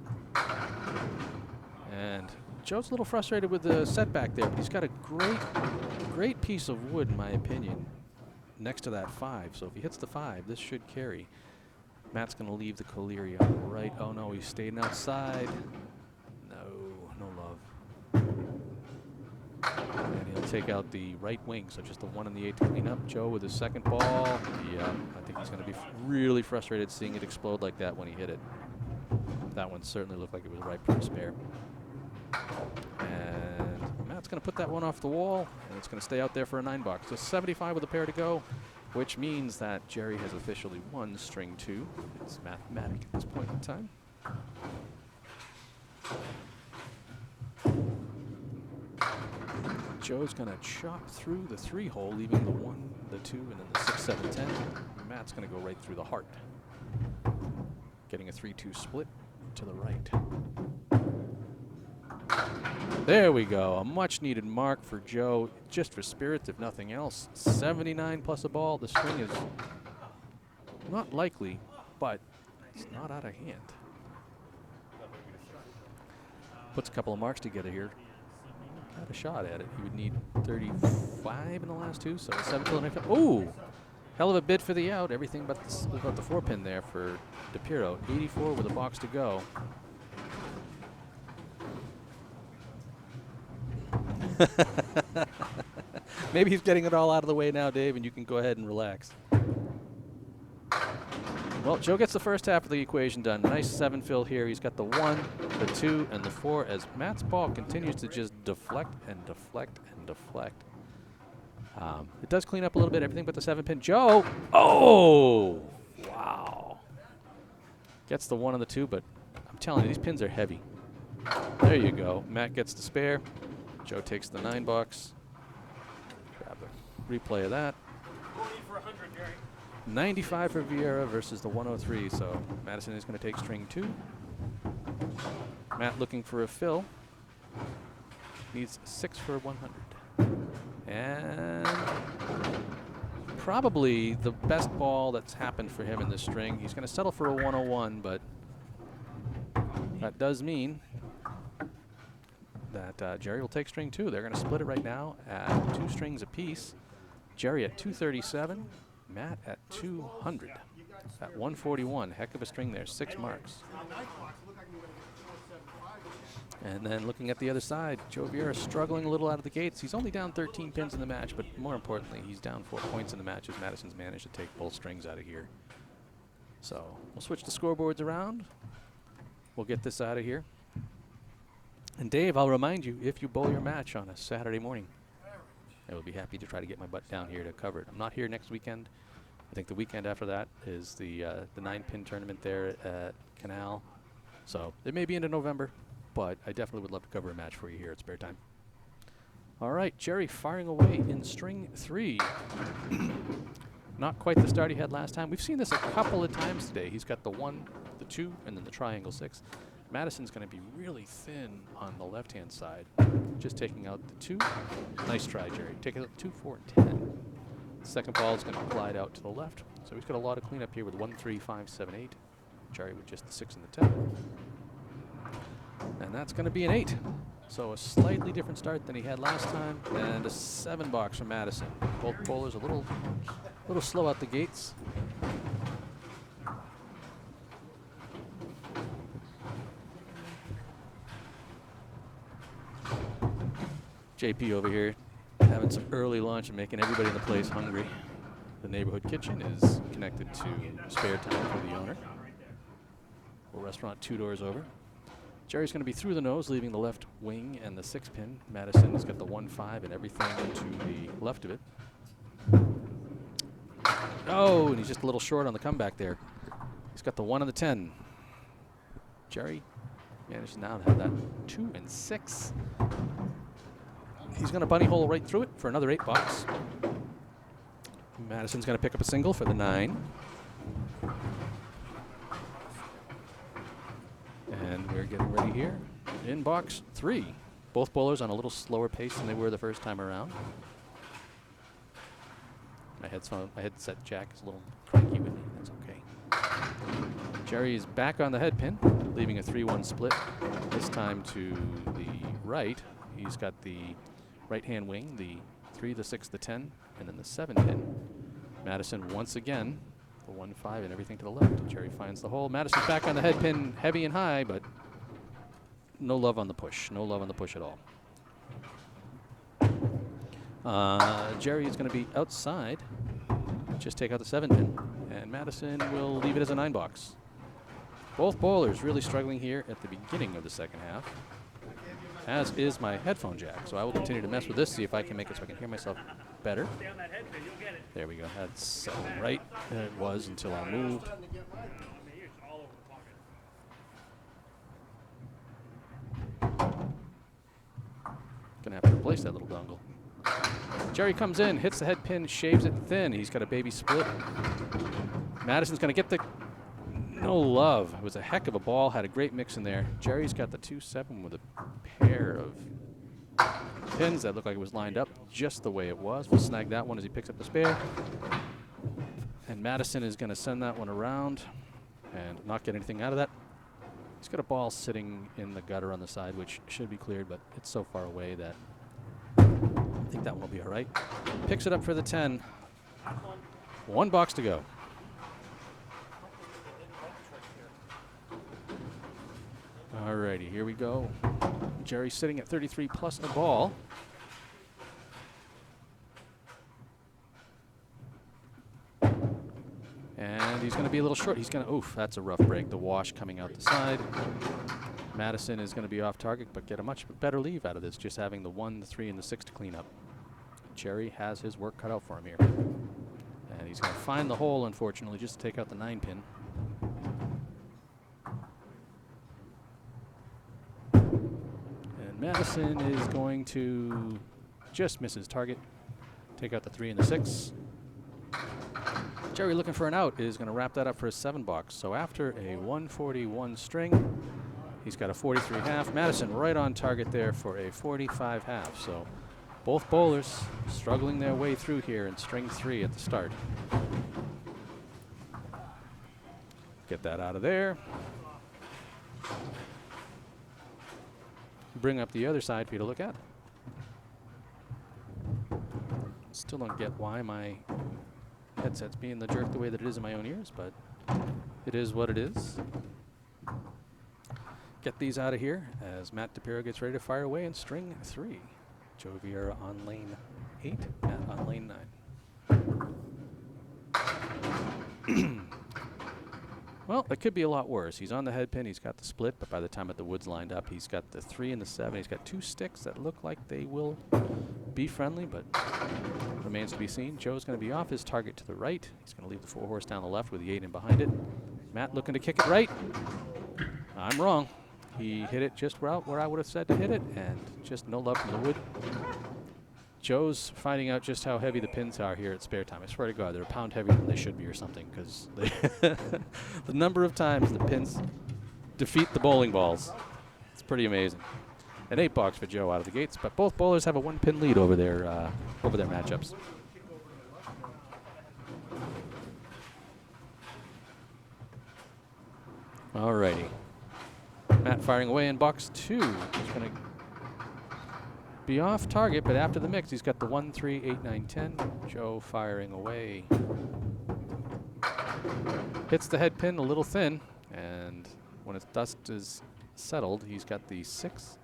And Joe's a little frustrated with the setback there, but he's got a great piece of wood, in my opinion, next to that 5. So if he hits the 5, this should carry. Matt's going to leave the Coleria right. Oh no, he's staying outside. No love. And he'll take out the right wing, so just the 1 and the 8 to clean up. Joe with his second ball. Yeah, I think he's going to be really frustrated seeing it explode like that when he hit it. That one certainly looked like it was ripe for a spare. And Matt's going to put that one off the wall, and it's going to stay out there for a 9 bucks. So 75 with a pair to go, which means that Jerry has officially won string 2. It's mathematic at this point in time. Joe's going to chop through the 3 hole, leaving the 1, the 2, and then the 6, 7, 10. Matt's going to go right through the heart, getting a 3-2 split to the right. There we go. A much-needed mark for Joe, just for spirits, if nothing else. 79 plus a ball. The string is not likely, but it's not out of hand. Puts a couple of marks together here. Got a shot at it. He would need 35 in the last 2, so 7 till the next. Oh, hell of a bid for the out. Everything but the 4 pin there for DiPirro. 84 with a box to go. Maybe he's getting it all out of the way now, Dave, and you can go ahead and relax. Well, Joe gets the first half of the equation done. Nice 7 fill here. He's got the 1, the 2, and the 4 as Matt's ball continues to just deflect and deflect and deflect. It does clean up a little bit, everything but the 7 pin. Joe, oh, wow. Gets the 1 and the 2, but I'm telling you, these pins are heavy. There you go. Matt gets the spare. Joe takes the 9 bucks. Grab a replay of that. 95 for Vieira versus the 103, so Madison is going to take string 2. Matt looking for a fill. Needs 6 for 100. And probably the best ball that's happened for him in this string. He's going to settle for a 101, but that does mean that Jerry will take string 2. They're going to split it right now at 2 strings apiece. Jerry at 237. Matt at 200. At 141. Heck of a string there. 6 marks. And then looking at the other side, Joe Vieira struggling a little out of the gates. He's only down 13 pins in the match, but more importantly, he's down 4 points in the match as Madison's managed to take both strings out of here. So we'll switch the scoreboards around. We'll get this out of here. And Dave, I'll remind you, if you bowl your match on a Saturday morning, I will be happy to try to get my butt down here to cover it. I'm not here next weekend. I think the weekend after that is the 9-pin tournament there at Canal. So it may be into November, but I definitely would love to cover a match for you here at Sparetime. All right, Jerry firing away in string 3. Not quite the start he had last time. We've seen this a couple of times today. He's got the 1, the 2, and then the triangle 6. Madison's going to be really thin on the left-hand side. Just taking out the 2. Nice try, Jerry. Taking out the 2, 4, and 10. Second ball is going to glide out to the left. So he's got a lot of cleanup here with 1, 3, 5, 7, 8. Jerry with just the 6 and the 10. And that's going to be an 8. So a slightly different start than he had last time. And a 7 box from Madison. Both bowlers a little slow out the gates. JP over here having some early lunch and making everybody in the place hungry. The neighborhood kitchen is connected to Sparetime for the owner. A restaurant 2 doors over. Jerry's going to be through the nose, leaving the left wing and the 6-pin. Madison has got the 1, 5 and everything to the left of it. Oh, and he's just a little short on the comeback there. He's got the 1 and the 10. Jerry manages now to have that 2 and 6. He's going to bunny hole right through it for another 8 box. Madison's going to pick up a single for the 9. And we're getting ready here in box 3. Both bowlers on a little slower pace than they were the first time around. My headset jack is a little cranky with me. That's okay. Jerry is back on the head pin, leaving a 3-1 split. This time to the right. He's got the right-hand wing, the 3, the 6, the 10, and then the 7 pin. Madison once again, the 1, 5, and everything to the left. Jerry finds the hole. Madison's back on the head pin, heavy and high, but no love on the push. No love on the push at all. Jerry is going to be outside. Just take out the 7 pin, and Madison will leave it as a 9 box. Both bowlers really struggling here at the beginning of the second half, as is my headphone jack. So I will continue to mess with this, see if I can make it so I can hear myself better. There we go. That's right. It was until I moved. Gonna have to replace that little dongle. Jerry comes in, hits the head pin, shaves it thin. He's got a baby split. Madison's gonna get the no love. It was a heck of a ball, had a great mix in there. Jerry's got the 2-7 with a pair of pins that looked like it was lined up just the way it was. We'll snag that one as he picks up the spare. And Madison is gonna send that one around and not get anything out of that. He's got a ball sitting in the gutter on the side, which should be cleared, but it's so far away that I think that one will be all right. Picks it up for the 10. 1 box to go. All righty, here we go. Jerry sitting at 33 plus a ball. And he's going to be a little short. He's going to, oof, that's a rough break. The wash coming out the side. Madison is going to be off target, but get a much better leave out of this, just having the 1, the 3, and the 6 to clean up. Jerry has his work cut out for him here. And he's going to find the hole, unfortunately, just to take out the 9 pin. And Madison is going to just miss his target, take out the 3 and the 6. Jerry, looking for an out, is going to wrap that up for a 7 box. So after a 141 string, he's got a 43 half. Madison right on target there for a 45 half. So both bowlers struggling their way through here in string 3 at the start. Get that out of there. Bring up the other side for you to look at. Still don't get why my headset's being the jerk the way that it is in my own ears, but it is what it is. Get these out of here as Matt DiPirro gets ready to fire away in string 3. Joe Vieira on lane 8, Matt on lane 9. Well, it could be a lot worse. He's on the head pin. He's got the split, but by the time that the wood's lined up, he's got the 3 and the 7. He's got 2 sticks that look like they will be friendly, but remains to be seen. Joe's going to be off his target to the right. He's going to leave the 4 horse down the left with the 8 in behind it. Matt looking to kick it right. I'm wrong. He hit it just where I would have said to hit it, and just no love from the wood. Joe's finding out just how heavy the pins are here at Sparetime. I swear to God, they're a pound heavier than they should be or something, because the number of times the pins defeat the bowling balls, it's pretty amazing. An 8 box for Joe out of the gates, but both bowlers have a 1-pin lead over their matchups. Alrighty. Matt firing away in box 2. He's going to be off target, but after the mix, he's got the 1, 3, 8, 9, 10. Joe firing away. Hits the head pin a little thin, and when its dust is settled, he's got the 6,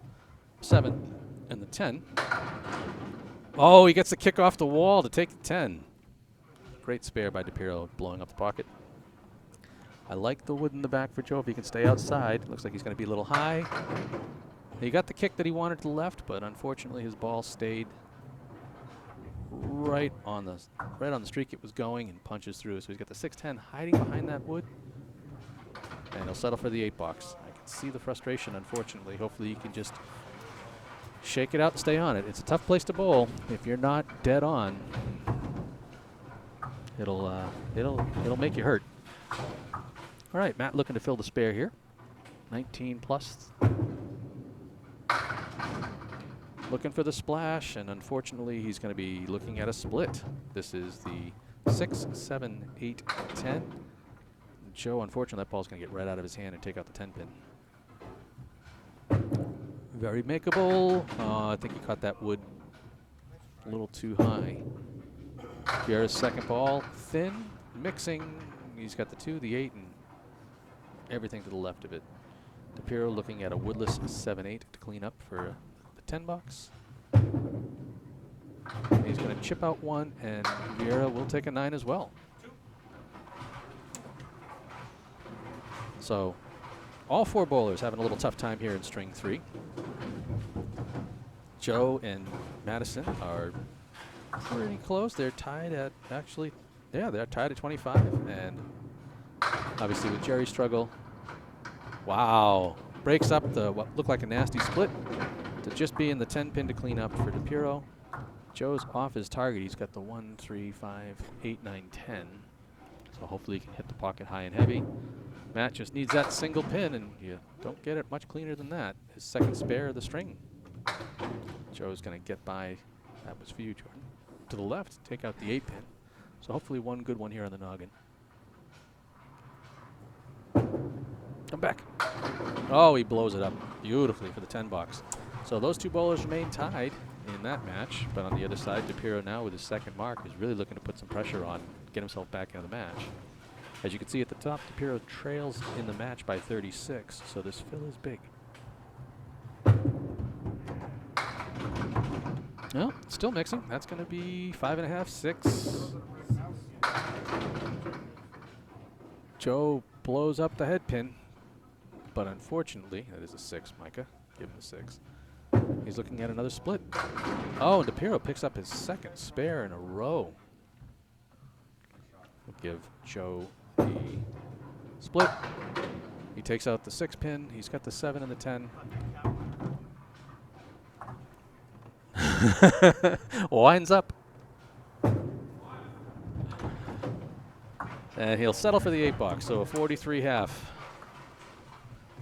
7, and the 10. Oh, he gets the kick off the wall to take the 10. Great spare by DiPirro, blowing up the pocket. I like the wood in the back for Joe if he can stay outside. Looks like he's going to be a little high. He got the kick that he wanted to the left, but unfortunately his ball stayed right on the streak it was going and punches through. So he's got the 6-10 hiding behind that wood, and he'll settle for the 8 box. I can see the frustration, unfortunately. Hopefully he can just shake it out and stay on it. It's a tough place to bowl. If you're not dead on, it'll make you hurt. All right, Matt looking to fill the spare here. 19 plus. Looking for the splash, and unfortunately he's going to be looking at a split. This is the 6, 7, 8, 10. Joe, unfortunately, that ball's going to get right out of his hand and take out the 10 pin. Very makeable. I think he caught that wood a little too high. Vieira's second ball, thin, mixing. He's got the 2, the 8, and everything to the left of it. DiPirro looking at a woodless 7-8 to clean up for the 10 box. He's going to chip out 1, and Vieira will take a 9 as well. So all 4 bowlers having a little tough time here in string 3. Joe and Madison are pretty close. They're tied at, actually, yeah, they're tied at 25. And obviously with Jerry's struggle, wow, breaks up the what looked like a nasty split to just be in the 10 pin to clean up for DiPirro. Joe's off his target. He's got the 1, 3, 5, 8, 9, 10. So hopefully he can hit the pocket high and heavy. Matt just needs that single pin, and you don't get it much cleaner than that. His second spare of the string. Joe's going to get by. That was for you, Jordan. To the left, take out the 8 pin. So hopefully one good one here on the noggin. Come back. Oh, he blows it up beautifully for the 10 box. So those 2 bowlers remain tied in that match. But on the other side, DiPirro now with his second mark is really looking to put some pressure on, get himself back into the match. As you can see at the top, DiPirro trails in the match by 36. So this fill is big. Well, still mixing. That's going to be 5.5, 6. Joe blows up the head pin. But unfortunately, that is a 6, Micah. Give him a 6. He's looking at another split. Oh, and DiPirro picks up his second spare in a row. We'll give Joe the split. He takes out the 6 pin. He's got the 7 and the 10. Winds up. And he'll settle for the 8 box, so a 43.5.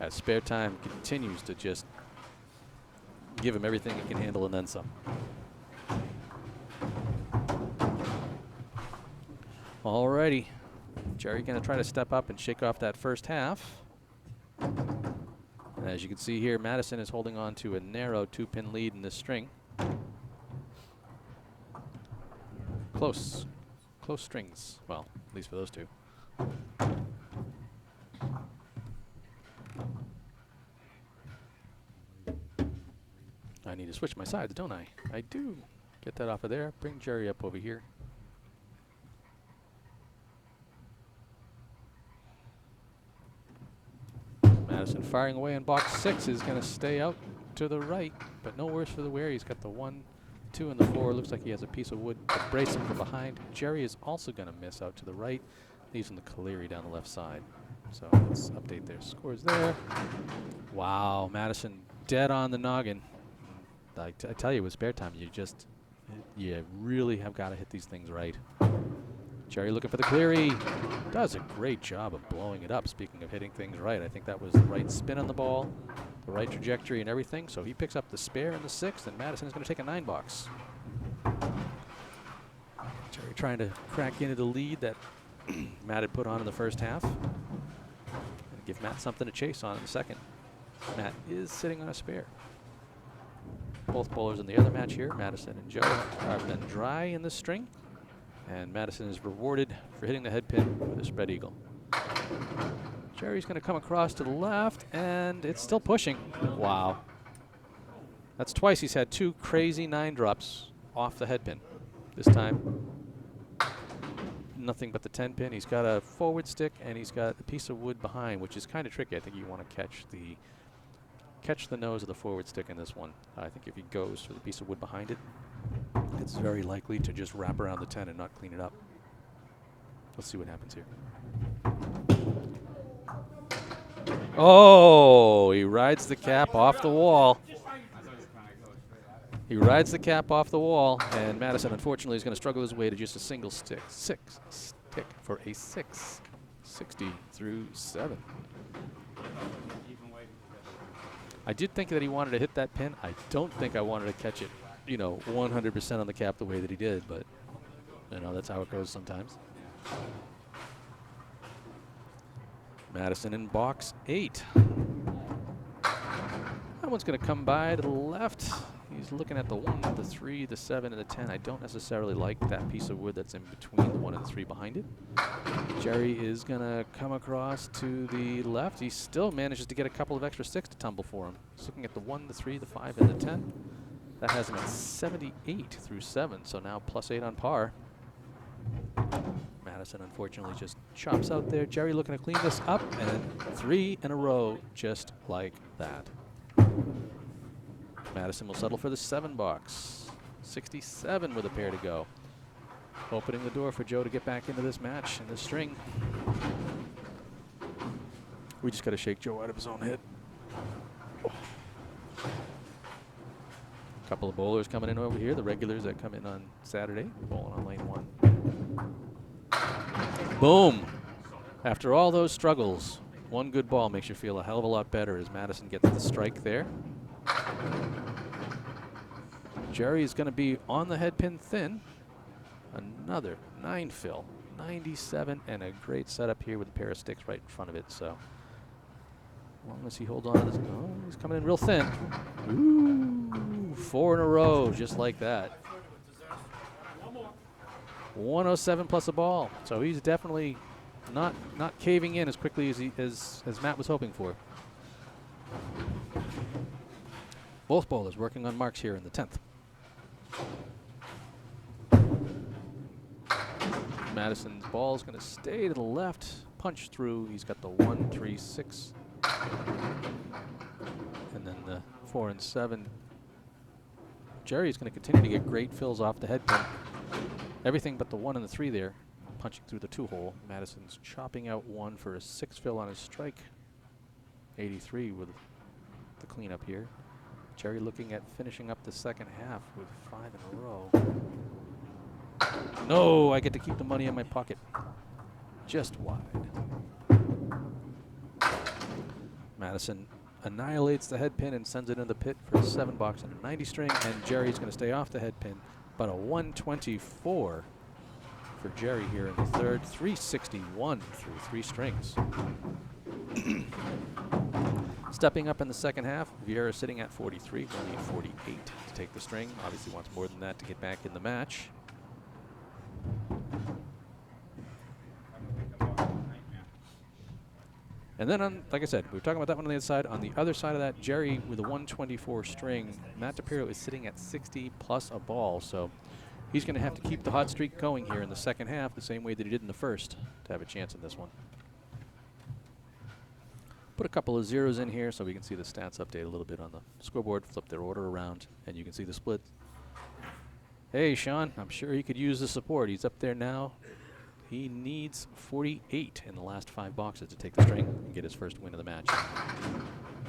As Sparetime continues to just give him everything he can handle and then some. Alrighty. Jerry going to try to step up and shake off that first half. As you can see here, Madison is holding on to a narrow 2-pin lead in this string. Close strings. Well, at least for those 2. I need to switch my sides, don't I? I do. Get that off of there. Bring Jerry up over here. Madison firing away in box 6 is going to stay out to the right, but no worse for the wear. He's got the 1, 2, and the 4. Looks like he has a piece of wood to brace him from behind. Jerry is also going to miss out to the right, leaves him the Caleri down the left side. So let's update their scores there. Wow, Madison dead on the noggin. I tell you, with Sparetime, you really have got to hit these things right. Jerry looking for the Caleri. Does a great job of blowing it up. Speaking of hitting things right, I think that was the right spin on the ball, the right trajectory and everything. So he picks up the spare in the 6th, and Madison is going to take a 9 box. Jerry trying to crack into the lead that Matt had put on in the first half. And give Matt something to chase on in the second. Matt is sitting on a spare. Both bowlers in the other match here, Madison and Joe, have been dry in the string. And Madison is rewarded for hitting the head pin with a spread eagle. Jerry's going to come across to the left, and it's still pushing. Wow. That's twice he's had 2 crazy 9 drops off the head pin. This time, nothing but the 10 pin. He's got a forward stick, and he's got a piece of wood behind, which is kind of tricky. I think you want to catch the nose of the forward stick in this one. I think if he goes for the piece of wood behind it, it's very likely to just wrap around the 10 and not clean it up. Let's see what happens here. Oh, he rides the cap off the wall. He rides the cap off the wall, and Madison, unfortunately, is going to struggle his way to just a single stick. 6 stick for a 6. 60 through 7. I did think that he wanted to hit that pin. I don't think I wanted to catch it, 100% on the cap the way that he did, but, that's how it goes sometimes. Madison in box 8. That one's going to come by to the left. He's looking at the 1, the 3, the 7, and the 10. I don't necessarily like that piece of wood that's in between the 1 and the 3 behind it. Jerry is going to come across to the left. He still manages to get a couple of extra sticks to tumble for him. He's looking at the 1, the 3, the 5, and the 10. That has him at 78 through 7, so now +8 on par. Madison, unfortunately, just chops out there. Jerry looking to clean this up, and 3 in a row just like that. Madison will settle for the 7 box. 67 with a pair to go. Opening the door for Joe to get back into this match in this string. We just got to shake Joe out of his own head. Oh. Couple of bowlers coming in over here. The regulars that come in on Saturday, bowling on lane 1. Boom. After all those struggles, one good ball makes you feel a hell of a lot better as Madison gets the strike there. Jerry is going to be on the head pin thin. Another 9 fill, 97, and a great setup here with a pair of sticks right in front of it. So, as long as he holds on to this, oh, he's coming in real thin. Ooh, 4 in a row, just like that. 107 plus a ball. So he's definitely not caving in as quickly as Matt was hoping for. Both bowlers working on marks here in the 10th. Madison's ball is going to stay to the left, punch through. He's got the 1, 3, 6, and then the 4 and 7. Jerry is going to continue to get great fills off the head pin. Everything but the 1 and the 3 there, punching through the 2 hole. Madison's chopping out 1 for a 6 fill on his strike. 83 with the cleanup here. Jerry looking at finishing up the second half with 5 in a row. No, I get to keep the money in my pocket. Just wide. Madison annihilates the head pin and sends it in the pit for a 7 box and a 90 string, and Jerry's going to stay off the head pin, but a 124 for Jerry here in the third. 361 through 3 strings. Stepping up in the second half, Vieira sitting at 43, only at 48 to take the string. Obviously wants more than that to get back in the match. And then, like I said, we were talking about that one on the other side. On the other side of that, Jerry with a 124 string. Matt DiPirro is sitting at 60 plus a ball, so he's going to have to keep the hot streak going here in the second half the same way that he did in the first to have a chance in this one. Put a couple of zeros in here so we can see the stats update a little bit on the scoreboard. Flip their order around, and you can see the split. Hey, Sean, I'm sure he could use the support. He's up there now. He needs 48 in the last 5 boxes to take the string and get his first win of the match.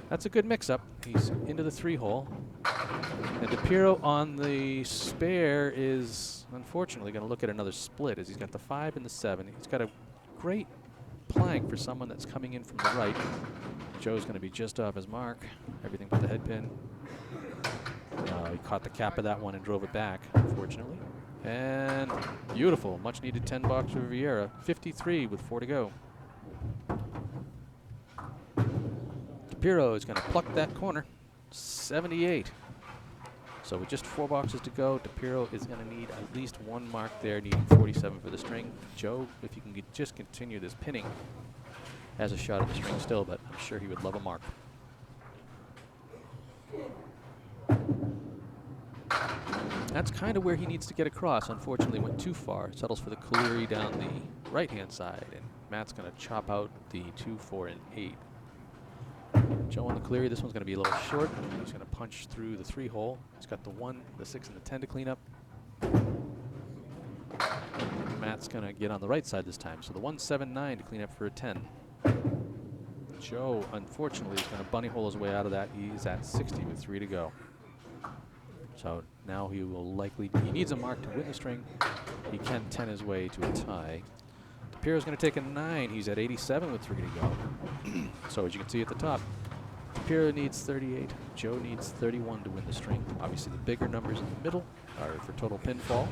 That's a good mix-up. He's into the 3-hole. And DiPirro on the spare is unfortunately going to look at another split as he's got the 5 and the 7. He's got a great plank for someone that's coming in from the right. Joe's going to be just off his mark. Everything but the head pin. He caught the cap of that one and drove it back, unfortunately. And beautiful, much needed 10 box for Vieira. 53 with 4 to go. DiPirro is going to pluck that corner. 78. So with just 4 boxes to go, DiPirro is going to need at least 1 mark there, needing 47 for the string. Joe, if you can just continue this pinning, has a shot at the string still, but I'm sure he would love a mark. That's kind of where he needs to get across. Unfortunately, went too far. Settles for the Cleary down the right-hand side, and Matt's going to chop out the 2, 4, and 8. Joe on the Cleary. This one's going to be a little short. He's going to punch through the 3-hole. He's got the 1, the 6, and the 10 to clean up. Matt's going to get on the right side this time. So the 1, 7, 9 to clean up for a 10. Joe, unfortunately, is going to bunny hole his way out of that. He's at 60 with 3 to go. So now he will likely, he needs a mark to win the string. He can 10 his way to a tie. DiPirro's going to take a 9. He's at 87 with 3 to go. So as you can see at the top, DiPirro needs 38. Joe needs 31 to win the string. Obviously the bigger numbers in the middle are for total pinfall.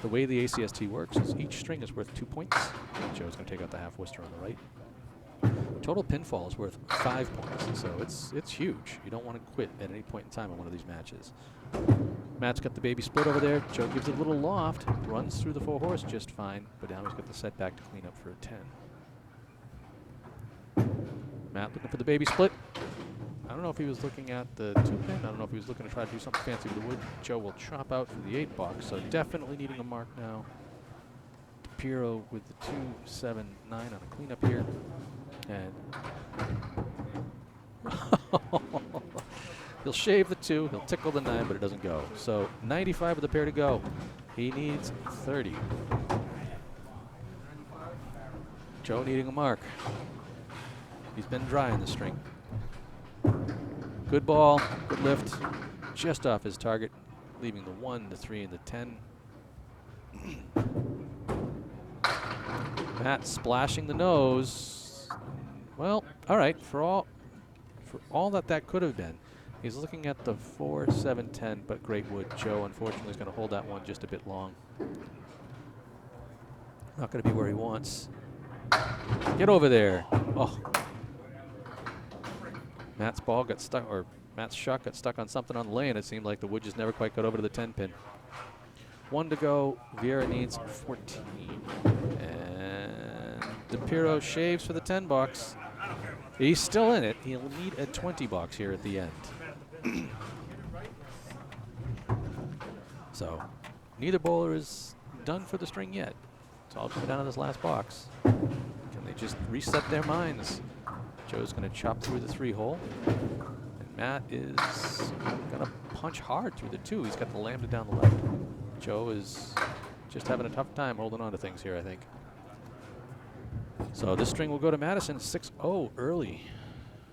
The way the ACST works is each string is worth 2 points. Joe's going to take out the half Worcester on the right. Total pinfall is worth 5 points, so it's huge. You don't want to quit at any point in time in one of these matches. Matt's got the baby split over there. Joe gives it a little loft, runs through the 4-horse just fine, but now he's got the setback to clean up for a 10. Matt looking for the baby split. I don't know if he was looking at the 2-pin. I don't know if he was looking to try to do something fancy with the wood. Joe will chop out for the 8 box, so definitely needing a mark now. DiPirro with the 2, 7, 9 on a cleanup here. And he'll shave the 2, he'll tickle the 9, but it doesn't go. So 95 with the pair to go. He needs 30. Joe needing a mark. He's been dry in the string. Good ball, good lift, just off his target, leaving the 1, the 3, and the 10. Matt splashing the nose. Well, all right, for all that could have been, he's looking at the 4, 7, 10, but great wood. Joe, unfortunately, is going to hold that one just a bit long. Not going to be where he wants. Get over there. Oh. Matt's ball got stuck, or Matt's shot got stuck on something on the lane. It seemed like the wood just never quite got over to the 10-pin. 1 to go. Vieira needs 14. And DiPirro shaves for the 10 box. He's still in it. He'll need a 20 box here at the end. So neither bowler is done for the string yet. It's all coming down to this last box. Can they just reset their minds? Joe's going to chop through the 3-hole. And Matt is going to punch hard through the 2. He's got the lambda down the left. Joe is just having a tough time holding on to things here, I think. So this string will go to Madison, 6-0 early.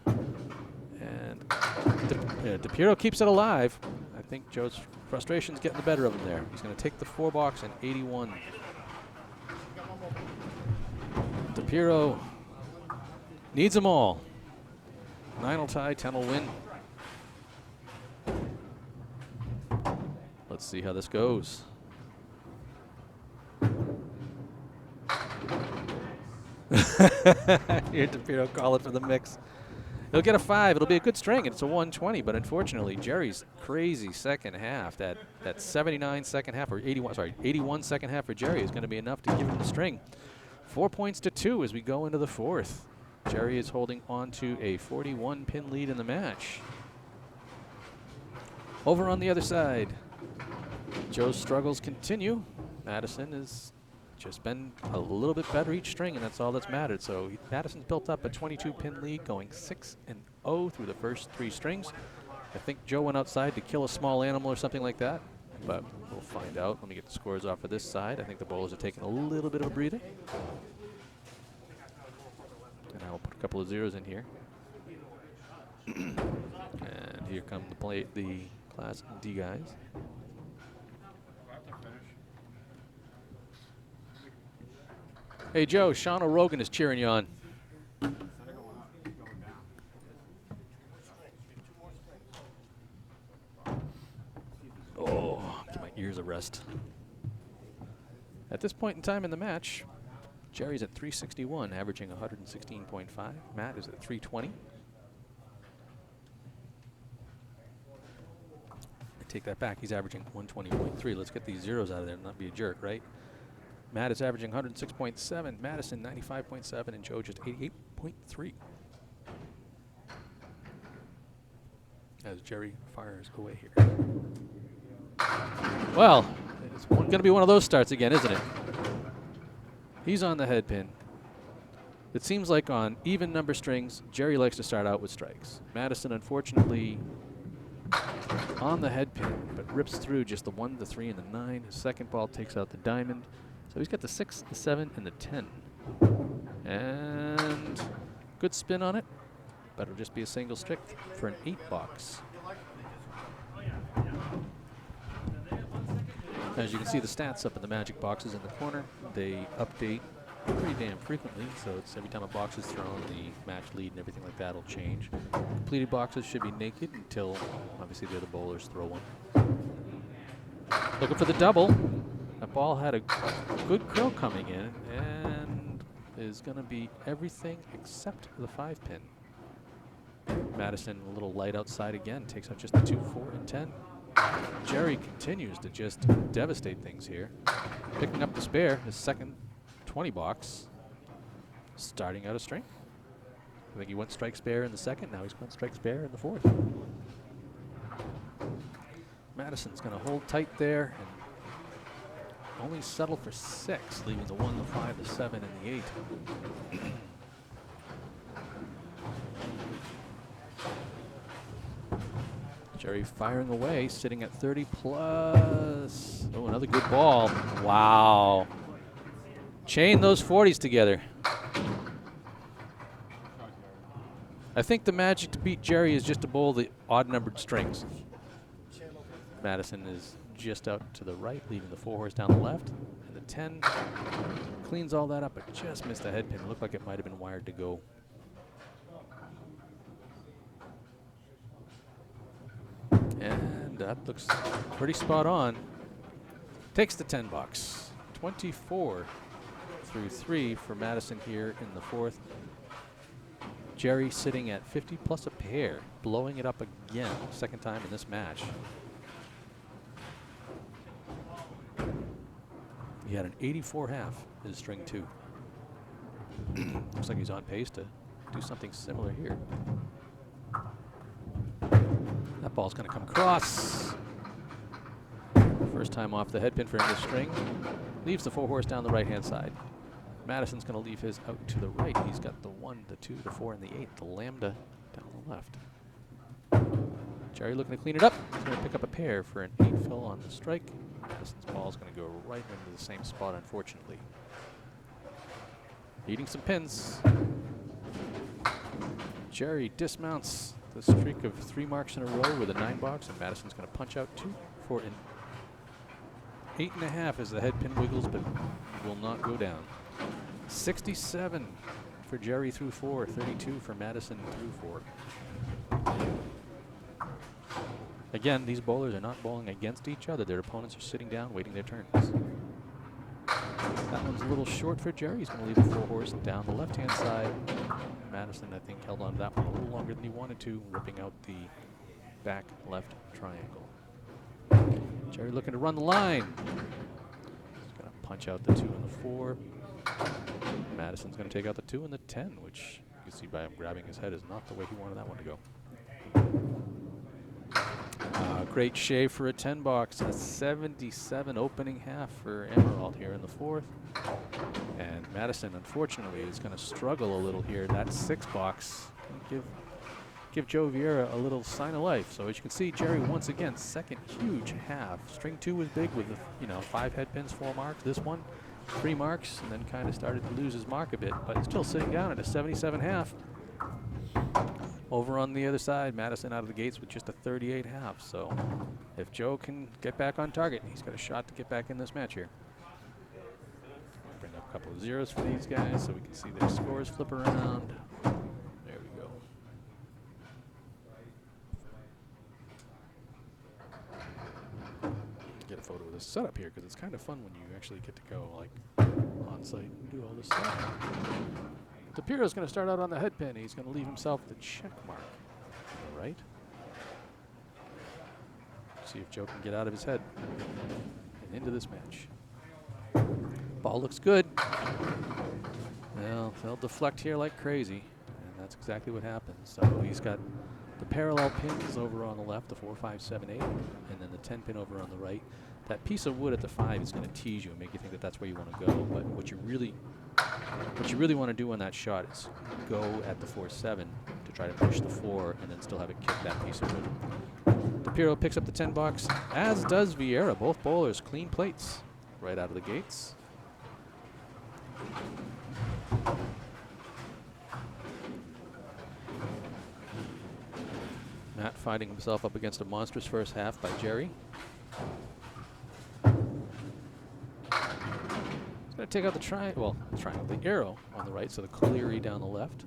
And DiPirro keeps it alive. I think Joe's frustration's getting the better of him there. He's going to take the 4 box and 81. DiPirro needs them all. 9 will tie, 10 will win. Let's see how this goes. Here DiPirro call it for the mix. He'll get a 5. It'll be a good string. It's a 120, but unfortunately, Jerry's crazy second half. That 79 second half, or 81 second half for Jerry is going to be enough to give him the string. 4 points to 2 as we go into the 4th. Jerry is holding on to a 41-pin lead in the match. Over on the other side, Joe's struggles continue. Madison is just been a little bit better each string, and that's all that's mattered. So Madison's built up a 22-pin lead, going 6-0 through the first 3 strings. I think Joe went outside to kill a small animal or something like that, but we'll find out. Let me get the scores off of this side. I think the bowlers are taking a little bit of a breather. And I'll put a couple of zeros in here. And here come the Class D guys. Hey Joe, Sean O'Rogan is cheering you on. Oh, give my ears a rest. At this point in time in the match, Jerry's at 361, averaging 116.5. Matt is at 320. I take that back. He's averaging 120.3. Let's get these zeros out of there and not be a jerk, right? Matt is averaging 106.7. Madison 95.7, and Joe just 88.3. As Jerry fires away here. Well, it's going to be one of those starts again, isn't it? He's on the head pin. It seems like on even number strings, Jerry likes to start out with strikes. Madison, unfortunately, on the head pin, but rips through just the 1, the 3, and the 9. His second ball takes out the diamond. So he's got the 6, the 7, and the 10. And good spin on it, but it'll just be a single stick for an 8 box. As you can see, the stats up in the magic boxes in the corner, they update pretty damn frequently, so it's every time a box is thrown, the match lead and everything like that will change. Completed boxes should be naked until, obviously, the other bowlers throw one. Looking for the double. That ball had a good curl coming in and is going to be everything except the 5-pin. Madison a little light outside again, takes out just the 2, 4, and 10. Jerry continues to just devastate things here. Picking up the spare, his second 20 box, starting out a string. I think he went strike spare in the second, now he's going strike spare in the fourth. Madison's going to hold tight there and only settle for 6, leaving the 1, the 5, the 7, and the 8. Jerry firing away, sitting at 30 plus. Oh, another good ball. Wow. Chain those 40s together. I think the magic to beat Jerry is just to bowl the odd-numbered strings. Madison is just out to the right, leaving the 4 horse down the left. And the 10 cleans all that up, but just missed the head pin. It looked like it might have been wired to go. And that looks pretty spot on. Takes the 10 bucks. 24 through 3 for Madison here in the fourth. Jerry sitting at 50 plus a pair, blowing it up again, second time in this match. He had an 84 half in his string 2. Looks like he's on pace to do something similar here. That ball's going to come across. First time off the head pin for him this string. Leaves the 4 horse down the right-hand side. Madison's going to leave his out to the right. He's got the 1, the 2, the 4, and the 8. The lambda down the left. Jerry looking to clean it up. He's going to pick up a pair for an 8 fill on the strike. Madison's ball is going to go right into the same spot, unfortunately. Eating some pins. Jerry dismounts the streak of 3 marks in a row with a 9 box, and Madison's going to punch out 2 for an 8.5 as the head pin wiggles, but will not go down. 67 for Jerry through 4, 32 for Madison through 4. Again, these bowlers are not bowling against each other. Their opponents are sitting down, waiting their turns. That one's a little short for Jerry. He's going to leave the 4 horse down the left-hand side. Madison, I think, held on to that one a little longer than he wanted to, ripping out the back left triangle. Jerry looking to run the line. He's going to punch out the 2 and the 4. Madison's going to take out the 2 and the 10, which you can see by him grabbing his head is not the way he wanted that one to go. Great shave for a 10 box. A 77 opening half for Amirault here in the 4th. And Madison, unfortunately, is going to struggle a little here. That 6 box give Joe Vieira a little sign of life. So as you can see, Jerry once again, second huge half. String 2 was big with, 5 head pins, 4 marks. This one, 3 marks, and then kind of started to lose his mark a bit, but still sitting down at a 77 half. Over on the other side, Madison out of the gates with just a 38 half. So if Joe can get back on target, he's got a shot to get back in this match here. Bring up a couple of zeros for these guys so we can see their scores flip around. There we go. Get a photo of this setup here because it's kind of fun when you actually get to go like on site and do all this stuff. DiPirro's going to start out on the head pin. He's going to leave himself the check mark. All right. See if Joe can get out of his head and into this match. Ball looks good. Well, they'll deflect here like crazy, and that's exactly what happens. So he's got the parallel pins over on the left, the 4, 5, 7, 8, and then the 10 pin over on the right. That piece of wood at the 5 is going to tease you and make you think that that's where you want to go. But what you really want to do on that shot is go at the 4, 7 to try to push the 4 and then still have it kick that piece of wood. DiPirro picks up the 10 box, as does Vieira. Both bowlers clean plates right out of the gates. Matt finding himself up against a monstrous first half by Jerry. He's going to take out the triangle, the arrow on the right, so the Cleary down the left.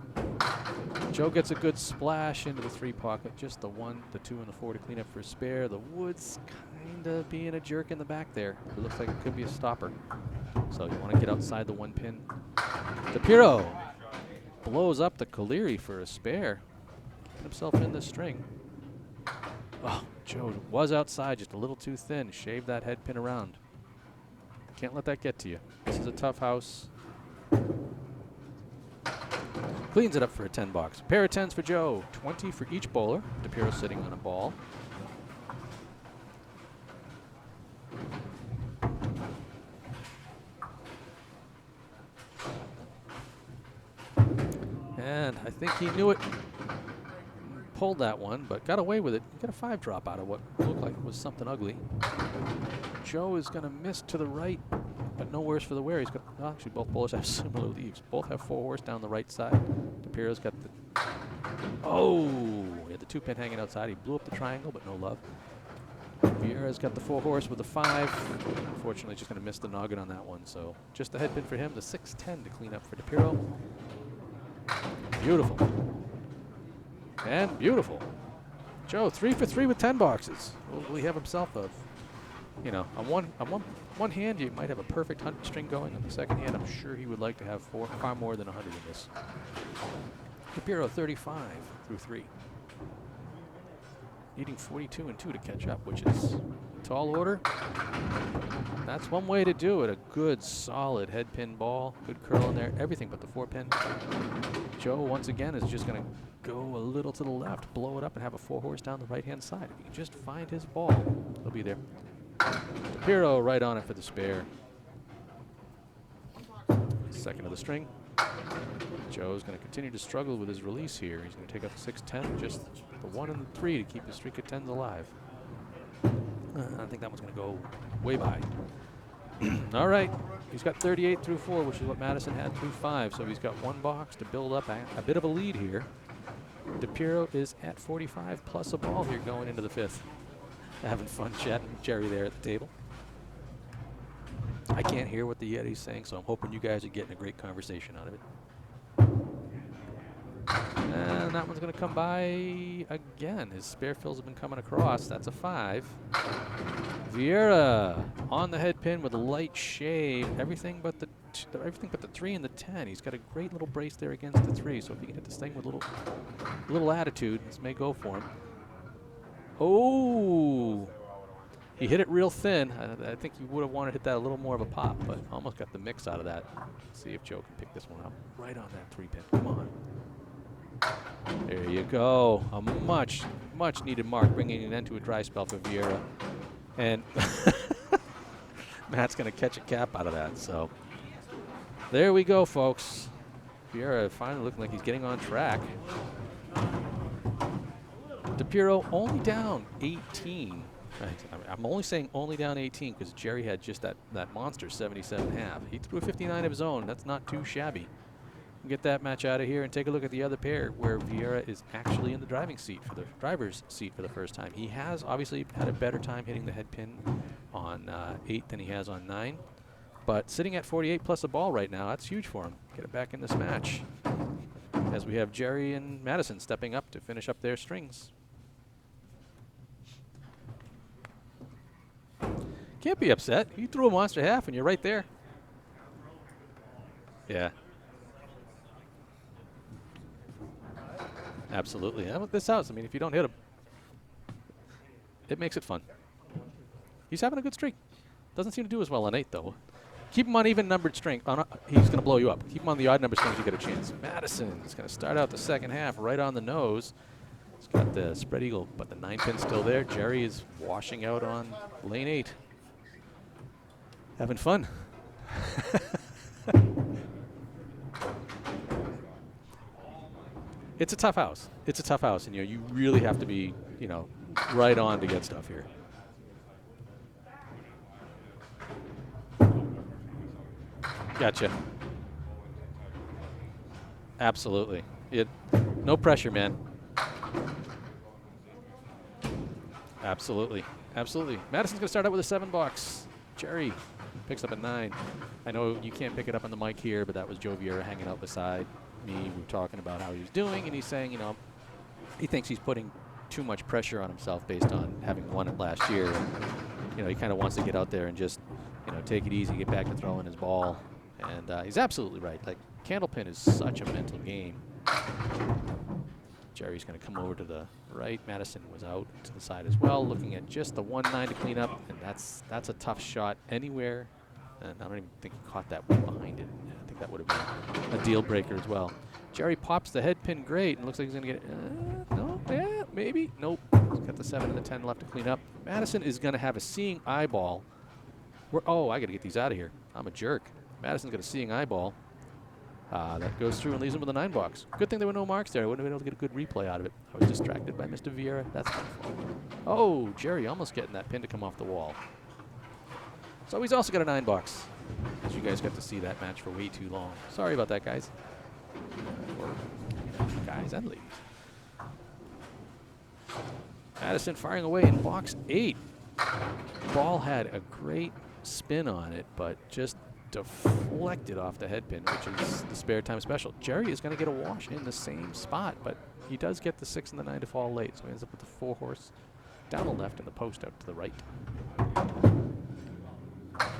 Joe gets a good splash into the 3 pocket, just the 1, the 2, and the 4 to clean up for a spare. The wood's kind of being a jerk in the back there. It looks like it could be a stopper. So you want to get outside the 1 pin. DiPirro blows up the Cleary for a spare. Get himself in the string. Oh, Joe was outside just a little too thin. Shaved that head pin around. Can't let that get to you. This is a tough house. Cleans it up for a 10 box. Pair of 10s for Joe. 20 for each bowler. DiPirro sitting on a ball. And I think he knew it. Pulled that one, but got away with it. Got a 5 drop out of what looked like it was something ugly. Joe is going to miss to the right, but no worse for the wear. He's got, well, actually, both bowlers have similar leaves. Both have 4 horse down the right side. DiPirro's got the, he had the 2 pin hanging outside. He blew up the triangle, but no love. Vieira's got the 4 horse with the 5. Unfortunately, just going to miss the noggin on that one. So just the head pin for him, the 6-10 to clean up for DiPirro. Beautiful. And beautiful. Joe, 3 for 3 with 10 boxes. Will he have himself a, on one hand, you might have a perfect 100 string going. On the second hand, I'm sure he would like to have far more than 100 in this. DiPirro, 35 through 3. Needing 42 and 2 to catch up, which is a tall order. That's one way to do it. A good, solid head pin ball. Good curl in there. Everything but the 4 pin. Joe, once again, is just going to go a little to the left, blow it up, and have a 4 horse down the right-hand side. If he can just find his ball, he'll be there. DiPirro right on it for the spare. Second of the string. Joe's going to continue to struggle with his release here. He's going to take out the 6-10, just the 1 and the 3 to keep his streak of 10s alive. I think that one's going to go way by. All right. He's got 38 through 4, which is what Madison had through 5. So he's got 1 box to build up a bit of a lead here. DiPirro is at 45 plus a ball here going into the 5th. Having fun chatting with Jerry there at the table. I can't hear what the Yeti's saying, so I'm hoping you guys are getting a great conversation out of it. And that one's going to come by again. His spare fills have been coming across. That's a 5. Vieira on the head pin with a light shave. Everything but the 3 and the 10. He's got a great little brace there against the 3. So if he can hit this thing with a little attitude, this may go for him. Oh, he hit it real thin. I think he would have wanted to hit that a little more of a pop, but almost got the mix out of that. Let's see if Joe can pick this one up right on that 3 pin. Come on. There you go. A much needed mark, bringing an end to a dry spell for Vieira. And Matt's going to catch a cap out of that. So there we go, folks. Vieira finally looking like he's getting on track. DiPirro only down 18. Right. I'm only saying only down 18 because Jerry had just that monster 77.5. He threw a 59 of his own. That's not too shabby. Get that match out of here and take a look at the other pair where Vieira is actually in the driver's seat for the first time. He has obviously had a better time hitting the head pin on 8 than he has on 9. But sitting at 48 plus a ball right now, that's huge for him. Get it back in this match. As we have Jerry and Madison stepping up to finish up their strings. Can't be upset. You threw a monster half and you're right there. Yeah. Absolutely. How about this house? I mean, if you don't hit him, it makes it fun. He's having a good streak. Doesn't seem to do as well on 8, though. Keep him on even numbered string. He's going to blow you up. Keep him on the odd number strings, you get a chance. Madison is going to start out the second half right on the nose. He's got the spread eagle, but the 9-pin's still there. Jerry is washing out on lane 8. Having fun. It's a tough house. It's a tough house, and you really have to be, right on to get stuff here. Gotcha. Absolutely. No pressure, man. Absolutely. Absolutely. Madison's going to start out with a 7 box. Jerry picks up a 9. I know you can't pick it up on the mic here, but that was Joe Vieira hanging out beside me. We were talking about how he was doing, and he's saying, he thinks he's putting too much pressure on himself based on having won it last year. And, he kind of wants to get out there and just, take it easy, get back to throwing his ball. And he's absolutely right. Like, Candlepin is such a mental game. Jerry's going to come over to the right. Madison was out to the side as well, looking at just the 1-9 to clean up, and that's a tough shot anywhere. And I don't even think he caught that one behind it. I think that would have been a deal breaker as well. Jerry pops the head pin great, and looks like he's going to get it. No, yeah, maybe. Nope. He's got the 7 and the 10 left to clean up. Madison is going to have a seeing eyeball. Oh, I got to get these out of here. I'm a jerk. Madison's got a seeing eyeball. That goes through and leaves him with a 9 box. Good thing there were no marks there. I wouldn't have been able to get a good replay out of it. I was distracted by Mr. Vieira. That's my fault. Oh, Jerry almost getting that pin to come off the wall. So he's also got a 9 box. As you guys got to see that match for way too long. Sorry about that, guys. Or guys and ladies. Madison firing away in box 8. Ball had a great spin on it, but just deflected off the head pin, which is the Sparetime special. Jerry is going to get a wash in the same spot, but he does get the 6 and the 9 to fall late, so he ends up with the 4 horse down the left and the post out to the right.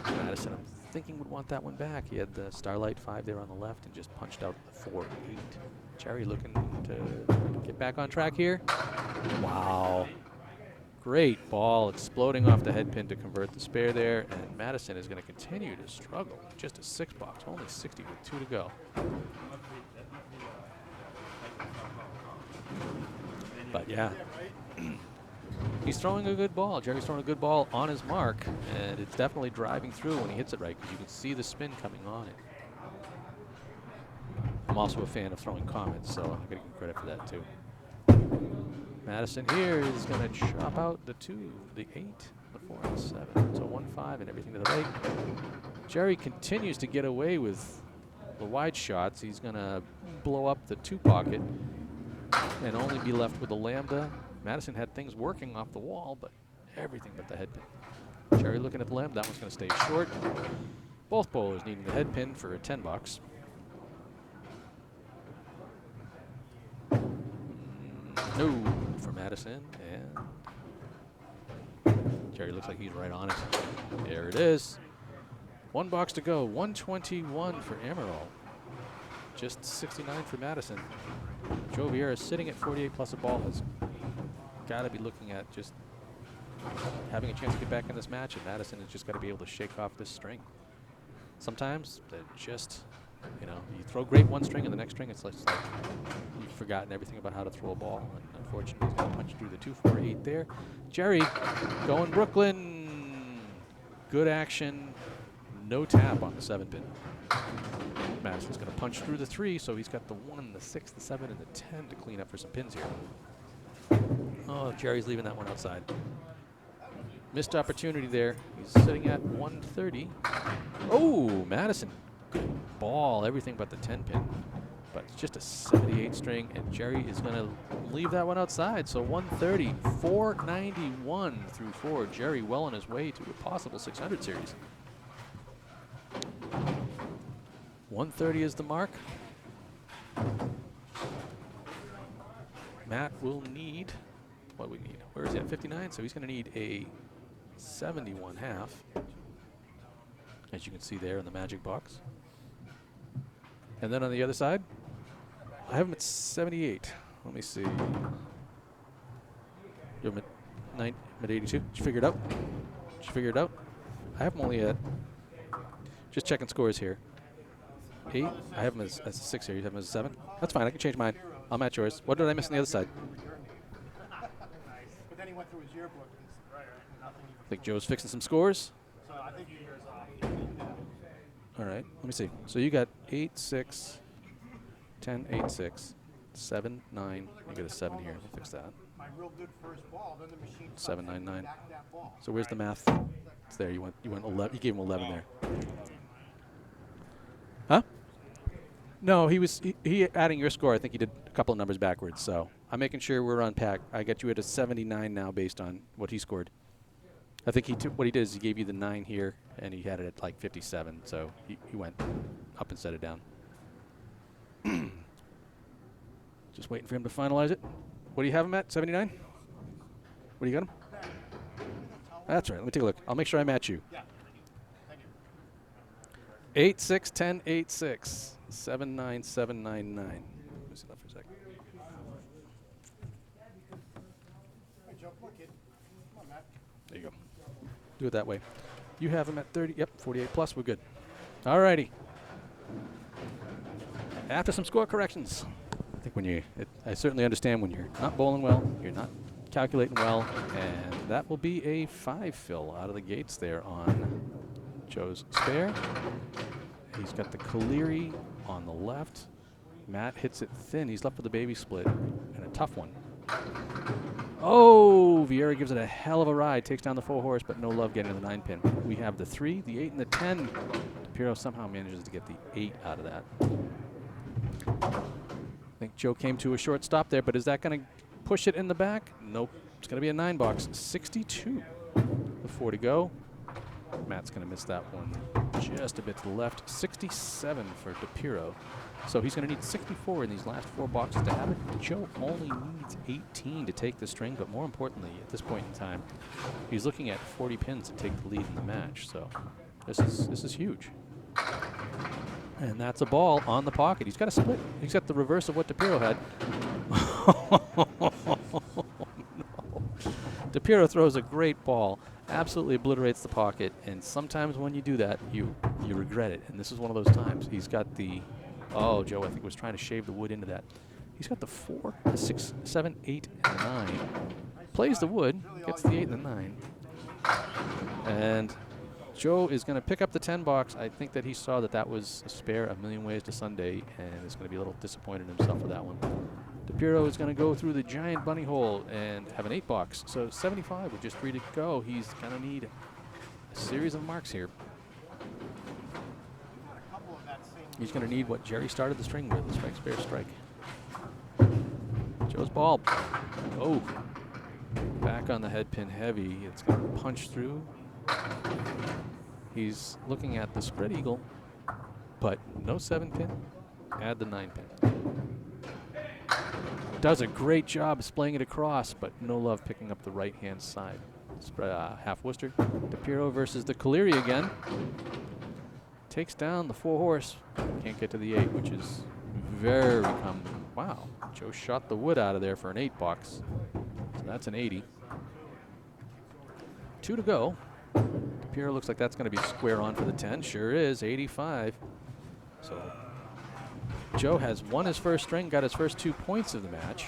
Madison, I'm thinking, would want that one back. He had the Starlight 5 there on the left and just punched out the 4-8. Jerry looking to get back on track here. Wow. Great ball exploding off the head pin to convert the spare there, and Madison is going to continue to struggle. Just a 6 box, only 60 with 2 to go. But yeah, he's throwing a good ball. Jerry's throwing a good ball on his mark, and it's definitely driving through when he hits it right, because you can see the spin coming on it. I'm also a fan of throwing comets, so I'm going to give credit for that too. Madison here is going to chop out the 2, the 8, the 4, and the 7. So 1-5 and everything to the right. Jerry continues to get away with the wide shots. He's going to blow up the 2 pocket and only be left with the lambda. Madison had things working off the wall, but everything but the head pin. Jerry looking at the lambda. That one's going to stay short. Both bowlers needing the head pin for a 10 box. No for Madison, and Jerry looks like he's right on it. There it is. 1 box to go. 121 for Amirault. Just 69 for Madison. Joe Vieira sitting at 48 plus a ball has got to be looking at just having a chance to get back in this match, and Madison has just got to be able to shake off this string. Sometimes they're just, you throw great one string and the next string it's like you forgotten everything about how to throw a ball. And unfortunately, he's going to punch through the 2-4-8 there. Jerry going Brooklyn. Good action. No tap on the 7-pin. Madison's going to punch through the 3, so he's got the 1, the 6, the 7, and the 10 to clean up for some pins here. Oh, Jerry's leaving that one outside. Missed opportunity there. He's sitting at 130. Oh, Madison. Good ball, everything but the 10-pin. But it's just a 78 string, and Jerry is going to leave that one outside. So 130, 491 through 4. Jerry well on his way to a possible 600 series. 130 is the mark. Matt will need, what we need? Where is he at? 59, so he's going to need a 71.5, as you can see there in the magic box. And then on the other side, I have him at 78. Let me see. You have him at mid 82. Did you figure it out? Did you figure it out? I have him only at, just checking scores here. 8. I have him as a 6 here. You have him as a 7. That's fine. I can change mine. I'll match yours. What did I miss on the other side? But then he went through his yearbook and nothing. I think Joe's fixing some scores. So I think your year's off. All right. Let me see. So you got 8, 6, 10, 8, 6, 7, 9. You get a 7 here. We'll fix that. My real good first ball, then the machine 7, 9, 9. back that ball. So where's the math? It's there. You went 11. You gave him 11 there. Huh? No, he adding your score. I think he did a couple of numbers backwards. So I'm making sure we're on pack. I got you at a 79 now based on what he scored. I think what he did is he gave you the 9 here, and he had it at like 57. So he went up instead of down. Just waiting for him to finalize it. What do you have him at? 79? What do you got him? That's right. Let me take a look. I'll make sure I match you. Yeah. Thank you. 8, 6, 10, 8, 6, 7, 9, 7, 9, 9. Let me see that for a second. Hey, Joe, come on, kid. Come on, Matt. There you go. Do it that way. You have him at 30. Yep, 48 plus. We're good. All righty. After some score corrections, I think when I certainly understand when you're not bowling well, you're not calculating well, and that will be a 5 fill out of the gates there on Joe's spare. He's got the Caleri on the left. Matt hits it thin. He's left with the baby split and a tough one. Oh, Vieira gives it a hell of a ride. Takes down the 4 horse, but no love getting to the 9-pin. We have the 3, the 8, and the 10. DiPirro somehow manages to get the 8 out of that. I think Joe came to a short stop there, but is that going to push it in the back? Nope. It's going to be a 9 box. 62. The 4 to go. Matt's going to miss that one just a bit to the left. 67 for DiPirro. So he's going to need 64 in these last 4 boxes to have it. Joe only needs 18 to take the string, but more importantly, at this point in time, he's looking at 40 pins to take the lead in the match. So this is huge. And that's a ball on the pocket. He's got a split. He's got the reverse of what DiPirro had. No. DiPirro throws a great ball, absolutely obliterates the pocket, and sometimes when you do that, you regret it. And this is one of those times. He's got the, oh, Joe, I think was trying to shave the wood into that. He's got the 4, the 6, 7, 8, and 9. Plays the wood, gets the 8 and the 9. And Joe is going to pick up the 10 box. I think that he saw that was a spare a million ways to Sunday, and is going to be a little disappointed in himself with that one. DiPirro is going to go through the giant bunny hole and have an 8 box. So 75 with just 3 to go. He's going to need a series of marks here. He's going to need what Jerry started the string with, the strike, spare, strike. Joe's ball. Oh, back on the head pin heavy. It's going to punch through. He's looking at the spread eagle, but no 7-pin. Add the 9-pin. Does a great job splaying it across, but no love picking up the right-hand side. Half Worcester. DiPirro versus the Caleri again. Takes down the 4 horse. Can't get to the 8, which is very common. Wow, Joe shot the wood out of there for an 8 box. So that's an 80. 2 to go. DiPirro looks like that's going to be square on for the 10. Sure is, 85. So Joe has won his first string, got his first 2 points of the match,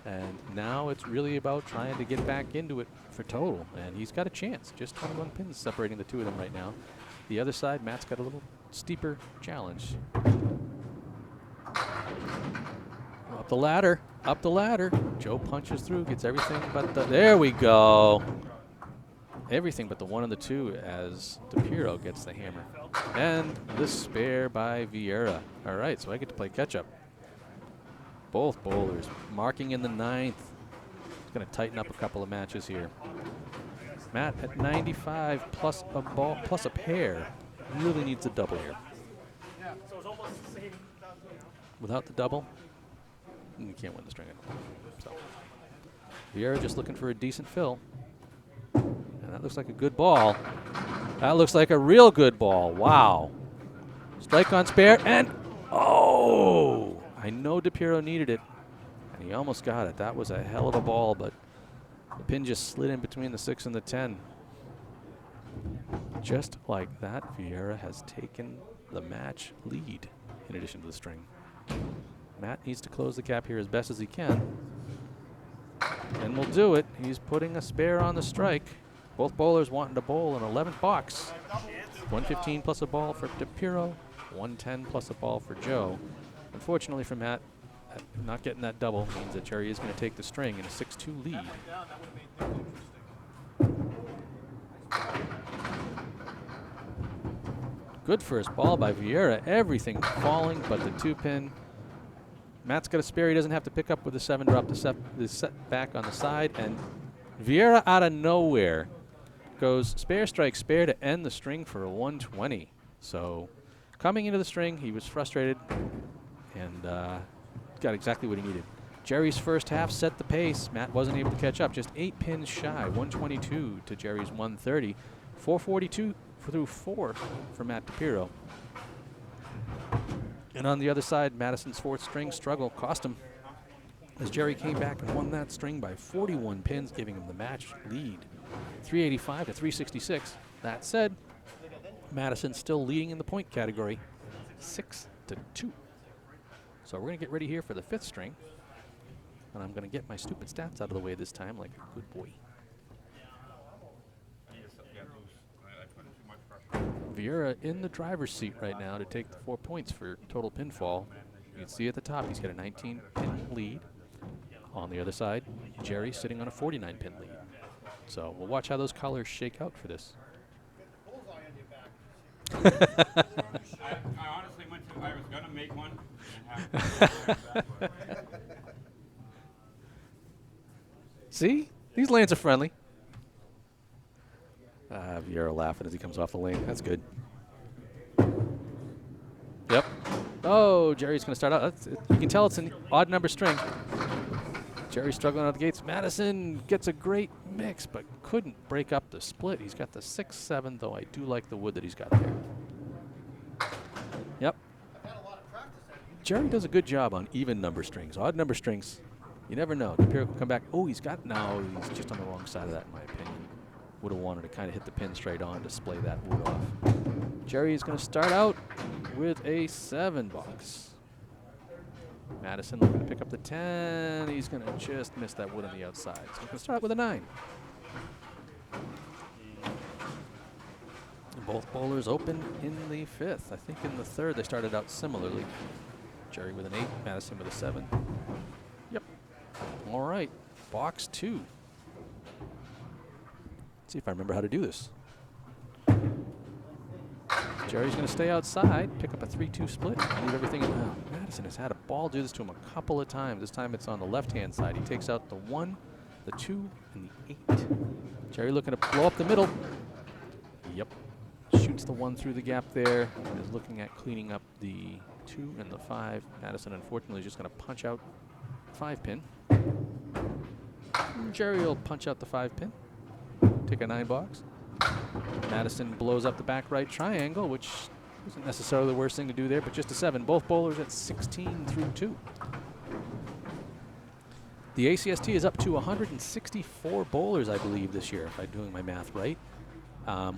and now it's really about trying to get back into it for total, and he's got a chance. Just 21 pins separating the two of them right now. The other side, Matt's got a little steeper challenge. Up the ladder, up the ladder. Joe punches through, gets everything but the, there we go. Everything but the 1 and the 2 as DiPirro gets the hammer. And the spare by Vieira. All right, so I get to play catch up. Both bowlers marking in the 9th. It's going to tighten up a couple of matches here. Matt at 95 plus a ball, plus a pair. Really needs a double here. Without the double, you can't win the string. So Vieira just looking for a decent fill. And that looks like a good ball. That looks like a real good ball. Wow. Strike on spare, and oh! I know DiPirro needed it, and he almost got it. That was a hell of a ball, but the pin just slid in between the 6 and the 10. Just like that, Vieira has taken the match lead in addition to the string. Matt needs to close the gap here as best as he can, and will do it. He's putting a spare on the strike. Both bowlers wanting to bowl an 11th box. 115 plus a ball for DiPirro, 110 plus a ball for Joe. Unfortunately for Matt, not getting that double means that Jerry is going to take the string in a 6-2 lead. Good first ball by Vieira. Everything falling but the 2-pin. Matt's got a spare he doesn't have to pick up with the 7, drop the set back on the side, and Vieira out of nowhere goes spare, strike, spare to end the string for a 120. So coming into the string, he was frustrated and got exactly what he needed. Jerry's first half set the pace. Matt wasn't able to catch up, just 8 pins shy, 122 to Jerry's 130. 442 through 4 for Matt DiPirro. And on the other side, Madison's 4th string struggle cost him, as Jerry came back and won that string by 41 pins, giving him the match lead, 385 to 366. That said, Madison still leading in the point category, 6-2. So we're going to get ready here for the 5th string, and I'm going to get my stupid stats out of the way this time like a good boy. Vieira in the driver's seat right now to take the 4 points for total pinfall. You can see at the top he's got a 19-pin lead. On the other side, Jerry sitting on a 49-pin lead. So we'll watch how those colors shake out for this. I honestly went to, I was going to make one. See? These lanes are friendly. Vieira laughing as he comes off the lane. That's good. Yep. Oh, Jerry's going to start out. You can tell it's an odd number string. Jerry's struggling out the gates. Madison gets a great mix, but couldn't break up the split. He's got the 6-7, though I do like the wood that he's got there. Yep. Jerry does a good job on even number strings. Odd number strings, you never know. DiPirro will come back. Oh, he's no, he's just on the wrong side of that, in my opinion. Would have wanted to kind of hit the pin straight on to splay that wood off. Jerry is going to start out with a 7 box. Madison looking to pick up the 10. He's going to just miss that wood on the outside. So he's going to start out with a 9. And both bowlers open in the 5th. I think in the 3rd they started out similarly. Jerry with an 8, Madison with a 7. Yep. All right, box 2. See if I remember how to do this. Jerry's going to stay outside, pick up a 3-2 split, leave everything in. Oh, Madison has had a ball do this to him a couple of times. This time it's on the left-hand side. He takes out the 1, the 2, and the 8. Jerry looking to blow up the middle. Yep. Shoots the 1 through the gap there. Is looking at cleaning up the 2 and the 5. Madison, unfortunately, is just going to punch out the 5-pin. Jerry will punch out the 5-pin. Take a 9 box. Madison blows up the back right triangle, which isn't necessarily the worst thing to do there, but just a 7. Both bowlers at 16 through 2. The ACST is up to 164 bowlers, I believe, this year, if I'm doing my math right.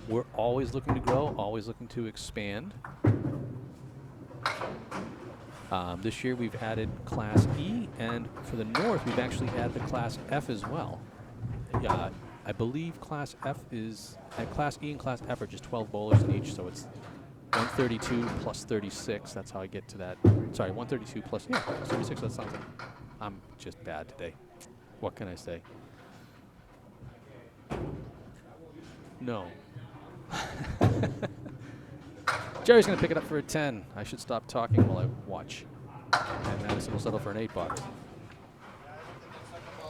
We're always looking to grow, always looking to expand. This year we've added Class E, and for the North we've actually added a Class F as well. I believe Class F is, Class E and Class F are just 12 bowlers in each, so it's 132 plus 36. That's how I get to that. Sorry, 132 plus, yeah, plus 36. That sounds like I'm just bad today. What can I say? No. Jerry's going to pick it up for a 10. I should stop talking while I watch. And Madison will settle for an 8 box.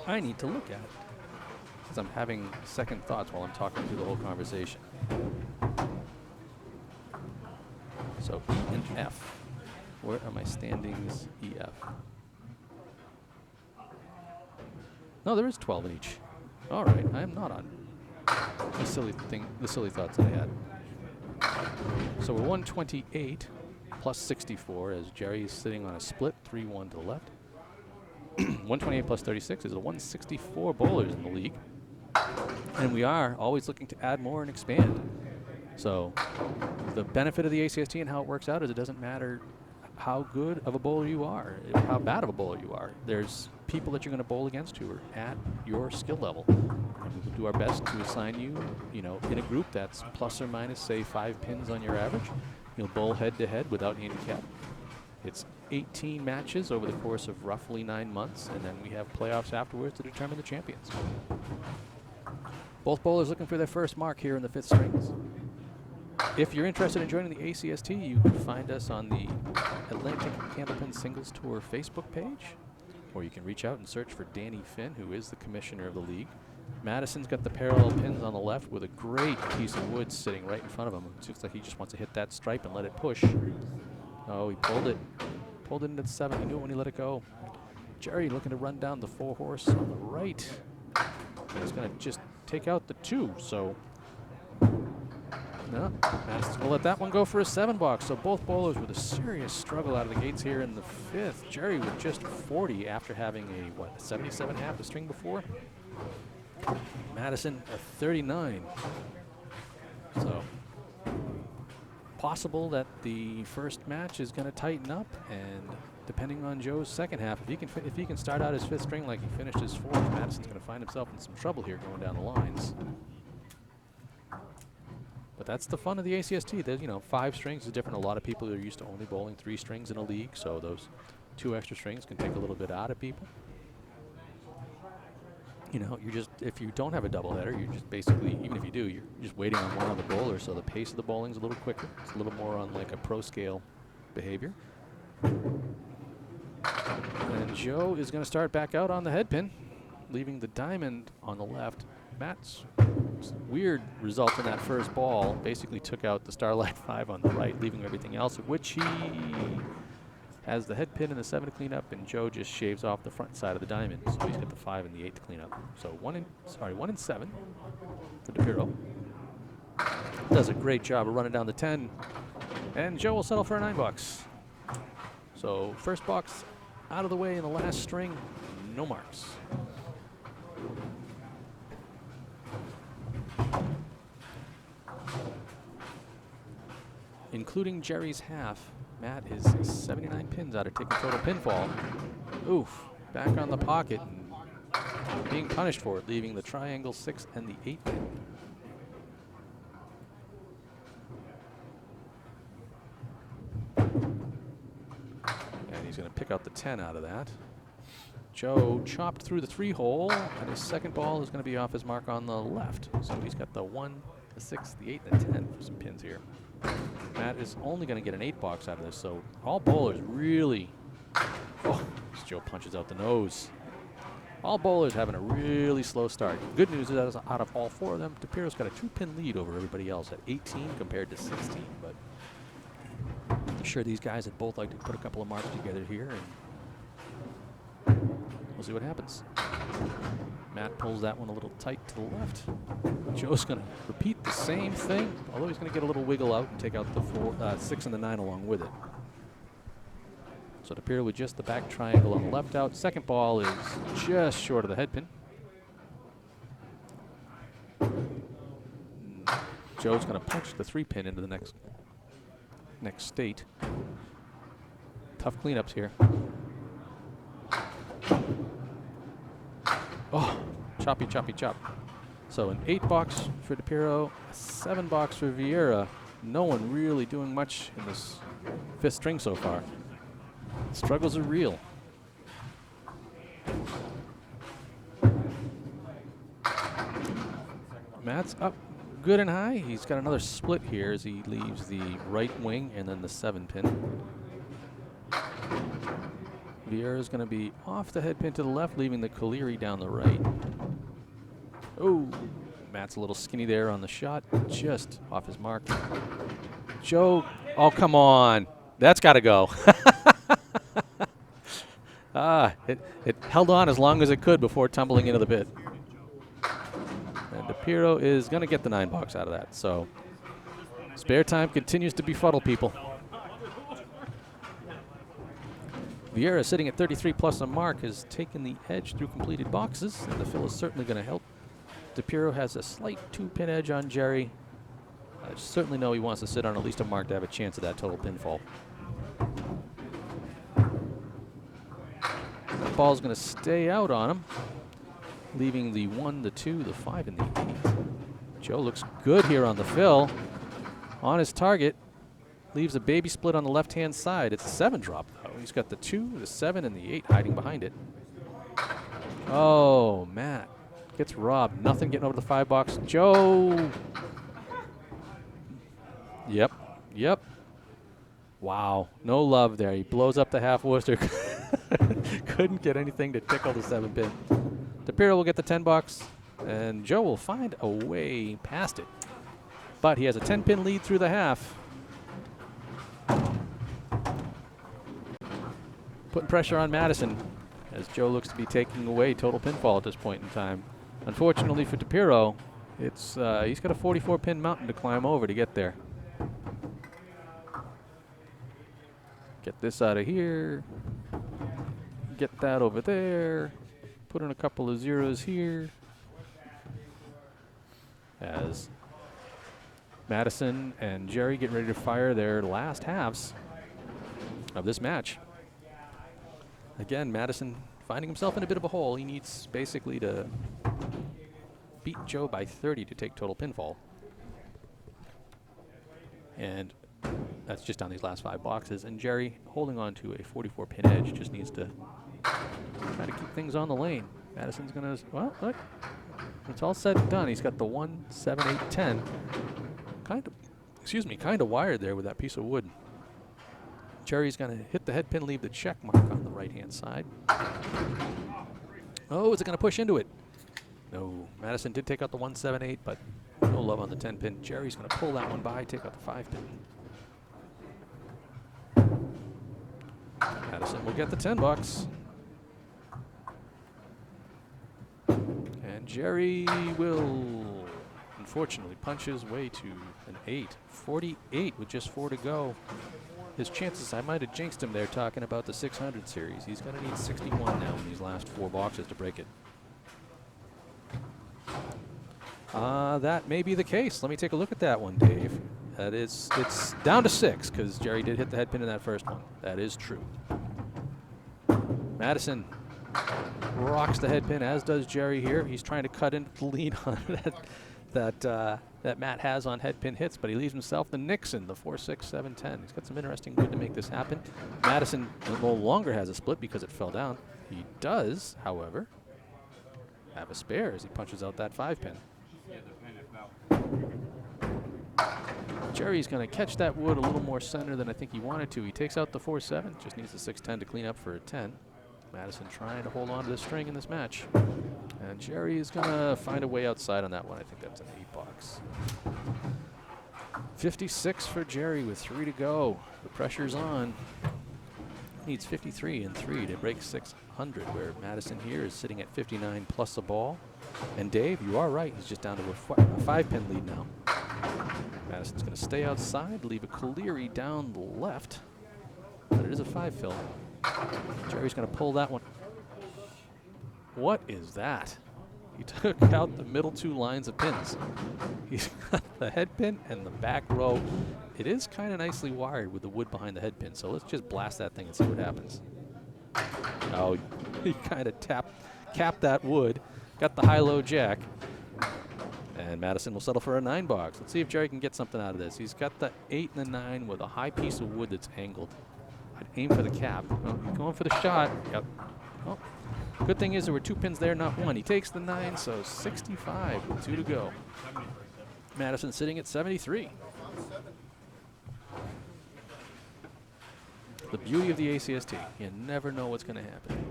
I need to look at it, because I'm having second thoughts while I'm talking through the whole conversation. So E and F. Where are my standings? EF. No, there is 12 in each. All right, I am not on the silly thoughts that I had. So we're 128 plus 64 as Jerry is sitting on a split 3-1 to the left. 128 plus 36 is a 164 bowlers in the league. And we are always looking to add more and expand. So the benefit of the ACST and how it works out is it doesn't matter how good of a bowler you are, how bad of a bowler you are. There's people that you're going to bowl against who are at your skill level. And we will do our best to assign you, in a group that's plus or minus, say, 5 pins on your average. You'll bowl head-to-head without handicap. It's 18 matches over the course of roughly 9 months, and then we have playoffs afterwards to determine the champions. Both bowlers looking for their first mark here in the 5th strings. If you're interested in joining the ACST, you can find us on the Atlantic Candlepin Singles Tour Facebook page, or you can reach out and search for Danny Finn, who is the commissioner of the league. Madison's got the parallel pins on the left with a great piece of wood sitting right in front of him. It looks like he just wants to hit that stripe and let it push. Oh, he pulled it. Pulled it into the 7. He knew it when he let it go. Jerry looking to run down the 4-horse on the right. He's going to just take out the 2, so... No, Madison's going to let that one go for a 7 box. So both bowlers with a serious struggle out of the gates here in the 5th. Jerry with just 40 after having a 77.5 the string before. Madison a 39. So possible that the first match is going to tighten up, and depending on Joe's second half, if he can start out his 5th string like he finished his 4th, Madison's going to find himself in some trouble here going down the lines. But that's the fun of the ACST. There's, 5 strings is different. A lot of people are used to only bowling 3 strings in a league, so those 2 extra strings can take a little bit out of people. If you don't have a doubleheader, you're just basically, even if you do, you're just waiting on one other bowler, so the pace of the bowling's a little quicker. It's a little more on like a pro scale behavior. And Joe is going to start back out on the head pin, leaving the diamond on the left. Matt's weird result in that first ball basically took out the Starlight 5 on the right, leaving everything else, which he has the head pin and the 7 to clean up, and Joe just shaves off the front side of the diamond, so he's got the 5 and the 8 to clean up. So 1 and 7 for DiPirro. Does a great job of running down the 10, and Joe will settle for a 9 box. So first box out of the way in the last string, no marks. Including Jerry's half, Matt is 79 pins out of taking total pinfall. Oof, back on the pocket and being punished for it, leaving the triangle 6 and the 8 pin. And he's going to pick out the 10 out of that. Joe chopped through the 3-hole, and his second ball is going to be off his mark on the left. So he's got the 1, the 6, the 8, and the 10 for some pins here. Matt is only going to get an 8 box out of this, so all bowlers really... Oh, Joe punches out the nose. All bowlers having a really slow start. Good news is that out of all 4 of them, DiPirro's got a 2-pin lead over everybody else at 18 compared to 16, but I'm sure these guys would both like to put a couple of marks together here, and we'll see what happens. Matt pulls that one a little tight to the left. Joe's going to repeat the same thing, although he's going to get a little wiggle out and take out the 6 and the 9 along with it. So DiPirro with just the back triangle on the left out. Second ball is just short of the head pin. Joe's going to punch the 3 pin into the next state. Tough cleanups here. Oh, choppy, choppy, chop. So an 8 box for DiPirro, a 7 box for Vieira. No one really doing much in this 5th string so far. Struggles are real. Matt's up good and high. He's got another split here as he leaves the right wing and then the 7 pin. Vieira's going to be off the head pin to the left, leaving the Cagliari down the right. Oh, Matt's a little skinny there on the shot, just off his mark. Joe, oh, come on. That's got to go. It held on as long as it could before tumbling into the pit. And DiPirro is going to get the 9 box out of that. So Sparetime continues to befuddle people. Vieira, sitting at 33 plus a mark, has taken the edge through completed boxes, and the fill is certainly going to help. DiPirro has a slight 2-pin edge on Jerry. I certainly know he wants to sit on at least a mark to have a chance of that total pinfall. That ball's going to stay out on him, leaving the 1, the 2, the 5, and the 8. Joe looks good here on the fill. On his target, leaves a baby split on the left-hand side. It's a 7 drop, though. He's got the 2, the 7, and the 8 hiding behind it. Oh, Matt gets robbed. Nothing getting over the 5 box. Joe. Yep. Wow, no love there. He blows up the half Worcester. Couldn't get anything to tickle the 7 pin. DiPirro will get the 10 box, and Joe will find a way past it. But he has a 10 pin lead through the half. Putting pressure on Madison as Joe looks to be taking away total pinfall at this point in time. Unfortunately for DiPirro, it's he's got a 44 pin mountain to climb over to get there. Get this out of here. Get that over there. Put in a couple of zeros here. As Madison and Jerry get ready to fire their last halves of this match. Again, Madison finding himself in a bit of a hole. He needs basically to beat Joe by 30 to take total pinfall. And that's just on these last 5 boxes. And Jerry, holding on to a 44 pin edge, just needs to try to keep things on the lane. Madison's going to, well, look, it's all said and done. He's got the 1, 7, 8, 10. Kind of wired there with that piece of wood. Jerry's going to hit the head pin, leave the check mark on the right-hand side. Oh, is it going to push into it? No. Madison did take out the 1, 7, 8, but no love on the 10 pin. Jerry's going to pull that one by, take out the 5 pin. Madison will get the 10 bucks. And Jerry will, unfortunately, punch his way to an 8. 48 with just 4 to go. His chances, I might have jinxed him there talking about the 600 series. He's going to need 61 now in these last 4 boxes to break it. That may be the case. Let me take a look at that one, Dave. It's down to 6 because Jerry did hit the head pin in that first one. That is true. Madison rocks the head pin, as does Jerry here. He's trying to cut into the lead on that Matt has on head pin hits, but he leaves himself the Nixon, the 4, 6, 7, 10. He's got some interesting wood to make this happen. Madison no longer has a split because it fell down. He does, however, have a spare as he punches out that 5 pin. Jerry's going to catch that wood a little more center than I think he wanted to. He takes out the 4, 7, just needs the 6, 10 to clean up for a 10. Madison trying to hold on to the string in this match. And Jerry is going to find a way outside on that one. I think that's an 8 box. 56 for Jerry with 3 to go. The pressure's on. Needs 53 and 3 to break 600, where Madison here is sitting at 59 plus a ball. And Dave, you are right. He's just down to a 5-pin lead now. Madison's going to stay outside, leave a Cagliari down the left. But it is a 5 fill. Jerry's going to pull that one. What is that? He took out the middle 2 lines of pins. He's got the head pin and the back row. It is kind of nicely wired with the wood behind the head pin, so let's just blast that thing and see what happens. Oh, he kind of capped that wood, got the high-low jack, and Madison will settle for a 9 box. Let's see if Jerry can get something out of this. He's got the 8 and the 9 with a high piece of wood that's angled. I'd aim for the cap. Oh, he's going for the shot. Yep. Oh. Good thing is there were 2 pins there, not 1. He takes the 9, so 65 with 2 to go. Madison sitting at 73. The beauty of the ACST, you never know what's going to happen.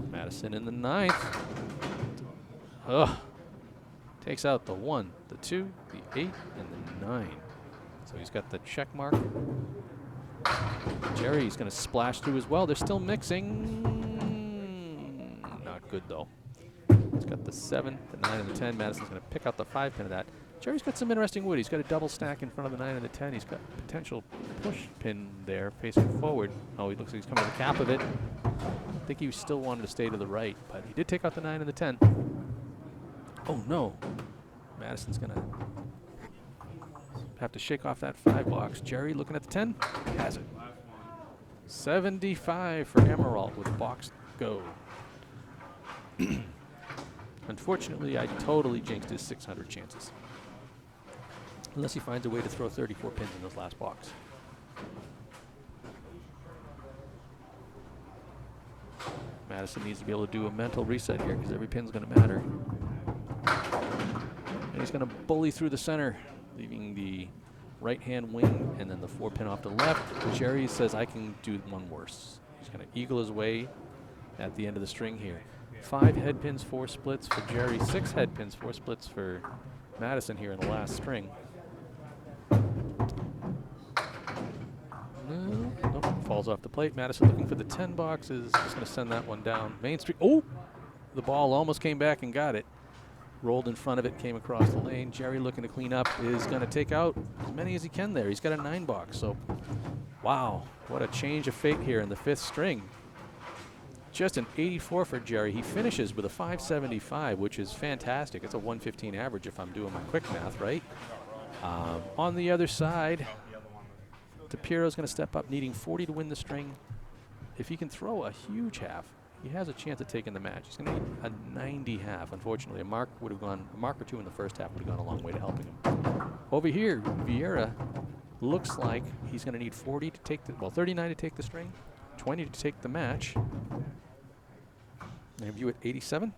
Madison in the 9th. Ugh. Takes out the 1, the 2, the 8, and the 9. So he's got the check mark. Jerry's going to splash through as well. They're still mixing. Not good, though. He's got the 7, the 9, and the 10. Madison's going to pick out the 5 pin of that. Jerry's got some interesting wood. He's got a double stack in front of the 9 and the 10. He's got potential push pin there facing forward. Oh, he looks like he's coming to the cap of it. I think he still wanted to stay to the right, but he did take out the 9 and the 10. Oh, no. Madison's going to have to shake off that 5 box. Jerry looking at the 10. Has it. 75 for Amirault with a box go. Unfortunately, I totally jinxed his 600 chances. Unless he finds a way to throw 34 pins in this last box. Madison needs to be able to do a mental reset here because every pin's going to matter. And he's going to bully through the center, leaving the right-hand wing and then the 4 pin off the left. Jerry says, I can do one worse. He's going to eagle his way at the end of the string here. 5 head pins, 4 splits for Jerry. 6 head pins, 4 splits for Madison here in the last string. Nope, falls off the plate. Madison looking for the 10 box is just going to send that one down. Main Street. Oh, the ball almost came back and got it. Rolled in front of it, came across the lane. Jerry looking to clean up is going to take out as many as he can there. He's got a 9 box. So, wow, what a change of fate here in the 5th string. Just an 84 for Jerry. He finishes with a 575, which is fantastic. It's a 115 average if I'm doing my quick math right. On the other side, DiPirro's going to step up, needing 40 to win the string. If he can throw a huge half, he has a chance of taking the match. He's going to need a 90 half. Unfortunately, a mark or 2 in the first half would have gone a long way to helping him. Over here, Vieira looks like he's going to need 40 to take the, 39 to take the string, 20 to take the match. And view at 87.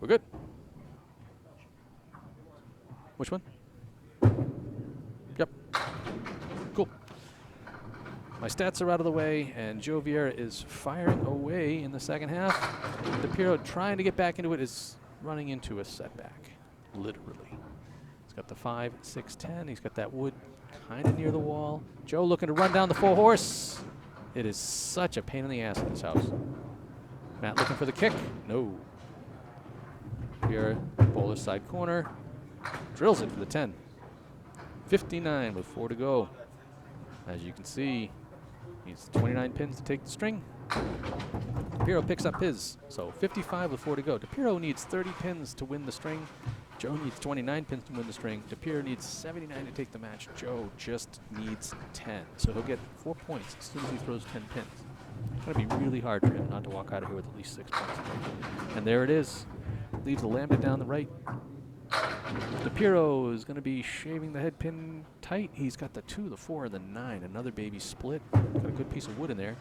We're good. Which one? Yep. Cool. My stats are out of the way, and Joe Vieira is firing away in the second half. DiPirro trying to get back into it is running into a setback, literally. He's got the 5, 6, 10. He's got that wood kind of near the wall. Joe looking to run down the 4 horse. It is such a pain in the ass in this house. Matt looking for the kick. No. Vieira, bowler side corner. Drills it for the 10. 59 with 4 to go. As you can see, needs 29 pins to take the string. DiPirro picks up his. So 55 with 4 to go. DiPirro needs 30 pins to win the string. Joe needs 29 pins to win the string. DiPirro needs 79 to take the match. Joe just needs 10. So he'll get 4 points as soon as he throws 10 pins. It's going to be really hard for him not to walk out of here with at least 6 points. And there it is. Leaves the lambda down the right. DiPirro is going to be shaving the head pin tight. He's got the 2, the 4, and the 9. Another baby split. Got a good piece of wood in there.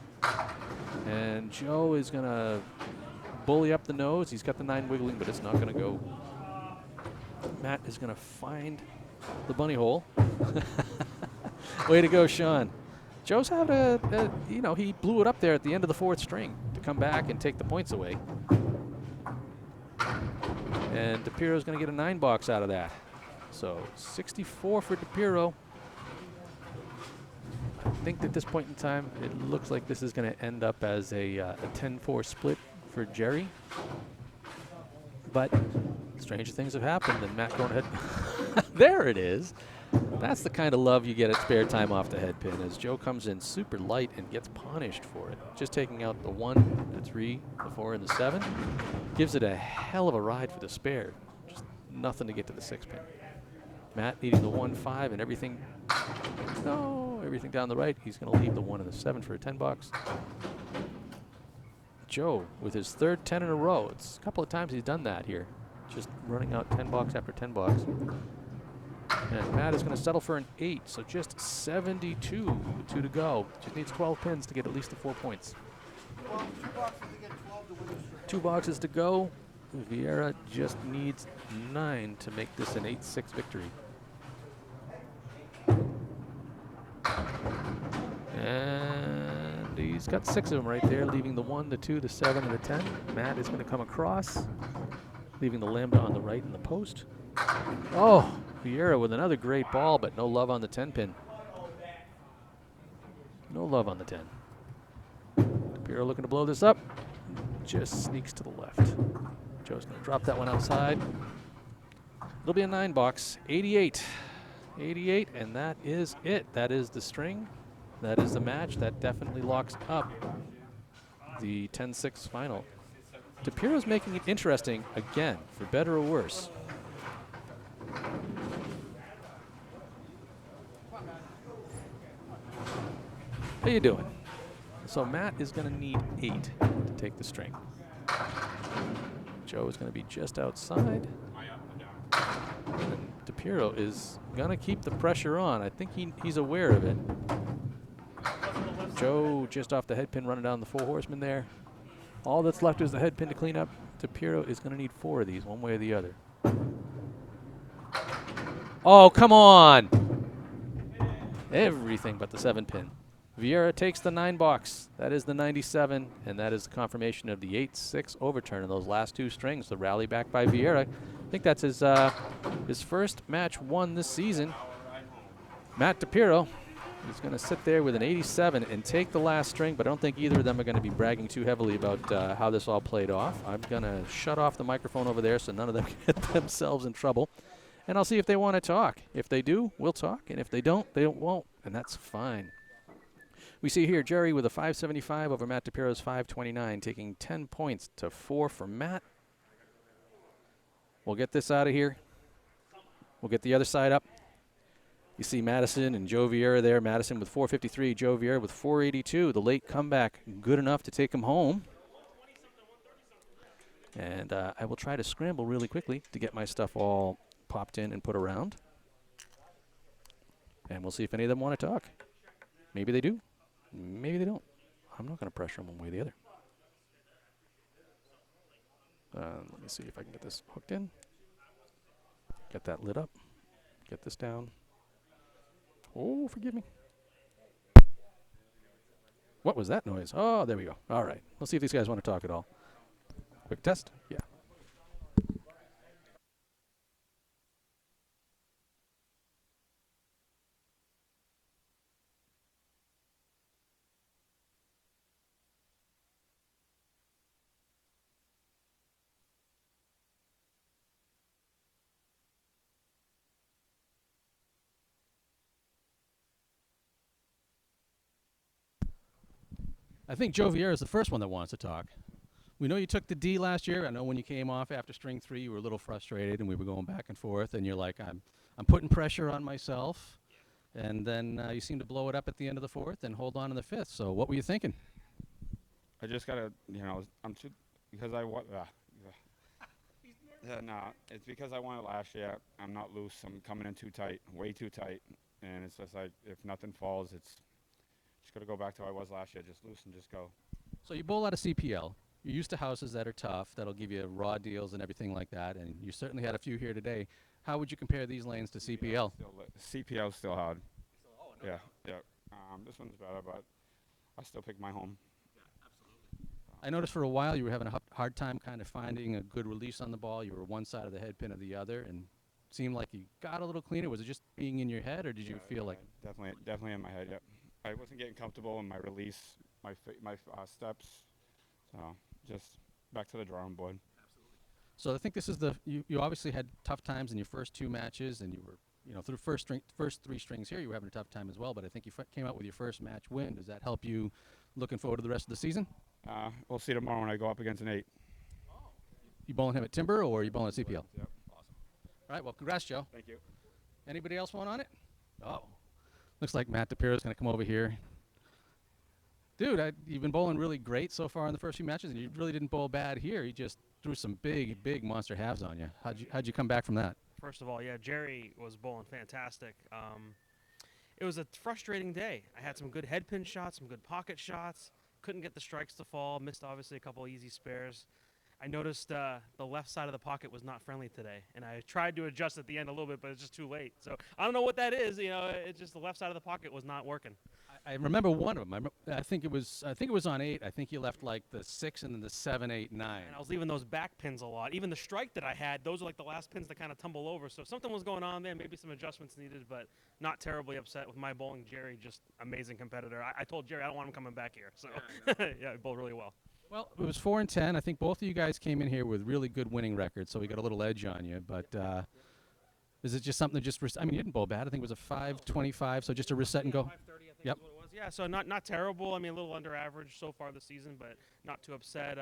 And Joe is going to bully up the nose. He's got the 9 wiggling, but it's not going to go. Matt is going to find the bunny hole. Way to go, Sean. Joe's had he blew it up there at the end of the 4th string to come back and take the points away. And DiPirro's going to get a 9 box out of that. So 64 for DiPirro. I think at this point in time, it looks like this is going to end up as a 10-4 split for Jerry. But stranger things have happened, and Matt going ahead. There it is. That's the kind of love you get at spare time off the head pin, as Joe comes in super light and gets punished for it. Just taking out the 1, the 3, the 4, and the 7 gives it a hell of a ride for the spare. Just nothing to get to the 6 pin. Matt needing the 1, 5, and everything. No, everything down the right. He's going to leave the 1 and the 7 for a 10 bucks. Joe with his third 10 in a row. It's a couple of times he's done that here. Just running out 10 bucks after 10 bucks. And Matt is going to settle for an 8, so just 72 with 2 to go. Just needs 12 pins to get at least the 4 points. Well, 2 boxes to get 12 to win the string. 2 boxes to go. Vieira just needs 9 to make this an 8-6 victory. And he's got 6 of them right there, leaving the 1, the 2, the 7, and the 10. Matt is going to come across, leaving the lambda on the right in the post. Oh, Vieira with another great ball, but no love on the 10 pin. No love on the 10. DiPirro looking to blow this up. Just sneaks to the left. Joe's going to drop that one outside. It'll be a 9 box. 88. 88, and that is it. That is the string. That is the match. That definitely locks up the 10-6 final. DiPirro's making it interesting again, for better or worse. How you doing? So Matt is going to need 8 to take the string. Joe is going to be just outside. And DiPirro is going to keep the pressure on. I think he's aware of it. Joe just off the head pin running down the 4 horsemen there. All that's left is the head pin to clean up. DiPirro is going to need 4 of these, one way or the other. Oh, come on! Everything but the 7 pin. Vieira takes the 9 box. That is the 97, and that is the confirmation of the 8-6 overturn in those last 2 strings. The rally back by Vieira. I think that's his first match won this season. Matt DiPirro is going to sit there with an 87 and take the last string, but I don't think either of them are going to be bragging too heavily about how this all played off. I'm going to shut off the microphone over there so none of them get themselves in trouble. And I'll see if they want to talk. If they do, we'll talk. And if they don't, they won't. And that's fine. We see here Jerry with a 575 over Matt DiPirro's 529, taking 10 points to 4 for Matt. We'll get this out of here. We'll get the other side up. You see Madison and Joe Vieira there. Madison with 453, Joe Vieira with 482. The late comeback good enough to take him home. And I will try to scramble really quickly to get my stuff all popped in and put around. And we'll see if any of them want to talk. Maybe they do. Maybe they don't. I'm not going to pressure them one way or the other. Let me see if I can get this hooked in. Get that lit up. Get this down. Oh, forgive me. What was that noise? Oh, there we go. All right. Let's see if these guys want to talk at all. Quick test. Yeah. I think Joe Vieira is the first one that wants to talk. We know you took the D last year. I know when you came off after string 3, you were a little frustrated, and we were going back and forth. And you're like, I'm putting pressure on myself. And then you seem to blow it up at the end of the 4th and hold on in the 5th. So what were you thinking? I just gotta, I'm too, because I want. Yeah, no, it's because I won it last year. I'm not loose. I'm coming in too tight, way too tight, and it's just like if nothing falls, it's just gotta go back to how I was last year. Just loose and just go. So you bowl out of CPL. You're used to houses that are tough, that'll give you raw deals and everything like that, and you certainly had a few here today. How would you compare these lanes to CPL? CPL's still hard. Yeah. This one's better, but I still pick my home. I noticed for a while you were having a hard time kind of finding a good release on the ball. You were one side of the head pin or the other, and seemed like you got a little cleaner. Was it just being in your head, or did you feel like? Definitely in my head. Yep. I wasn't getting comfortable in my release, my steps. So just back to the drawing board. So I think this is you obviously had tough times in your first 2 matches, and you were through first three strings here, you were having a tough time as well. But I think you came out with your first match win. Does that help you looking forward to the rest of the season? We'll see tomorrow when I go up against an 8. You bowling him at Timber or are you bowling at CPL? Yep. Awesome. All right. Well, congrats, Joe. Thank you. Anybody else want on it? Oh, looks like Matt DiPirro is going to come over here. Dude, you've been bowling really great so far in the first few matches, and you really didn't bowl bad here. You just threw some big monster halves on you. How'd you come back from that? First of all, yeah, Jerry was bowling fantastic. It was a frustrating day. I had some good head pin shots, some good pocket shots. Couldn't get the strikes to fall. Missed, obviously, a couple easy spares. I noticed the left side of the pocket was not friendly today, and I tried to adjust at the end a little bit, but it's just too late. So I don't know what that is. It's just the left side of the pocket was not working. I remember one of them. I think it was on 8. I think you left like the 6 and then the 7, 8, 9. And I was leaving those back pins a lot. Even the strike that I had, those are like the last pins that kind of tumble over. So something was going on there. Maybe some adjustments needed, but not terribly upset with my bowling. Jerry, just amazing competitor. I told Jerry I don't want him coming back here. So yeah, he bowled really well. Well, it was 4 and 10. I think both of you guys came in here with really good winning records, so we got a little edge on you. But is it just something you didn't bowl bad. I think it was a 5.25, so just a reset and go. 5:30, I think Yep. is what it was. Yeah, so not terrible. I mean, a little under average so far this season, but not too upset.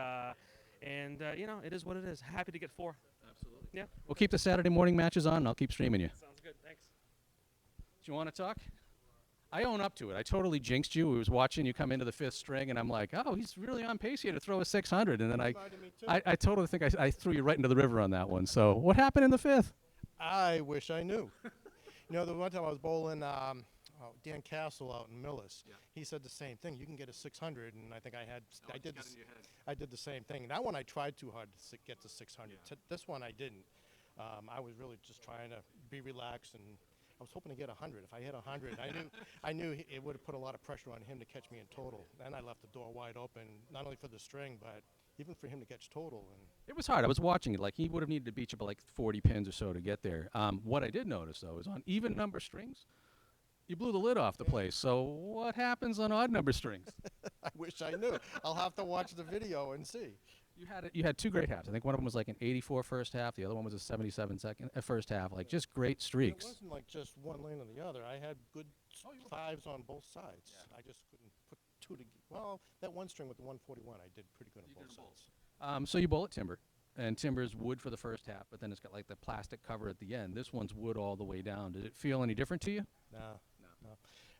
It is what it is. Happy to get 4. Absolutely. Yeah. We'll keep the Saturday morning matches on, and I'll keep streaming you. Sounds good. Thanks. Do you want to talk? I own up to it. I totally jinxed you. I was watching you come into the 5th string, and I'm like, oh, he's really on pace here to throw a 600. And then Reminded me too. I totally think I threw you right into the river on that one. So what happened in the 5th? I wish I knew. The one time I was bowling Dan Castle out in Millis. Yeah. He said the same thing. You can get a 600, and I think I did the same thing. That one I tried too hard to get to 600. Yeah. This one I didn't. I was really just trying to be relaxed, and I was hoping to get 100. If I hit 100, I knew it would have put a lot of pressure on him to catch me in total. Then I left the door wide open, not only for the string, but even for him to catch total. And It was hard. I was watching it. Like, he would have needed to beat you by like 40 pins or so to get there. What I did notice, though, is on even number strings, you blew the lid off the place. So what happens on odd number strings? I wish I knew. I'll have to watch the video and see. You had 2 great halves. I think one of them was like an 84 first half. The other one was a 77 first half. Like, just great streaks. It wasn't like just one lane or the other. I had good 5s on both sides. Yeah. I just couldn't put 2 together. Well, that one string with the 141, I did pretty good on both sides. So you bowl at Timber, and Timber's wood for the first half, but then it's got like the plastic cover at the end. This one's wood all the way down. Did it feel any different to you? No.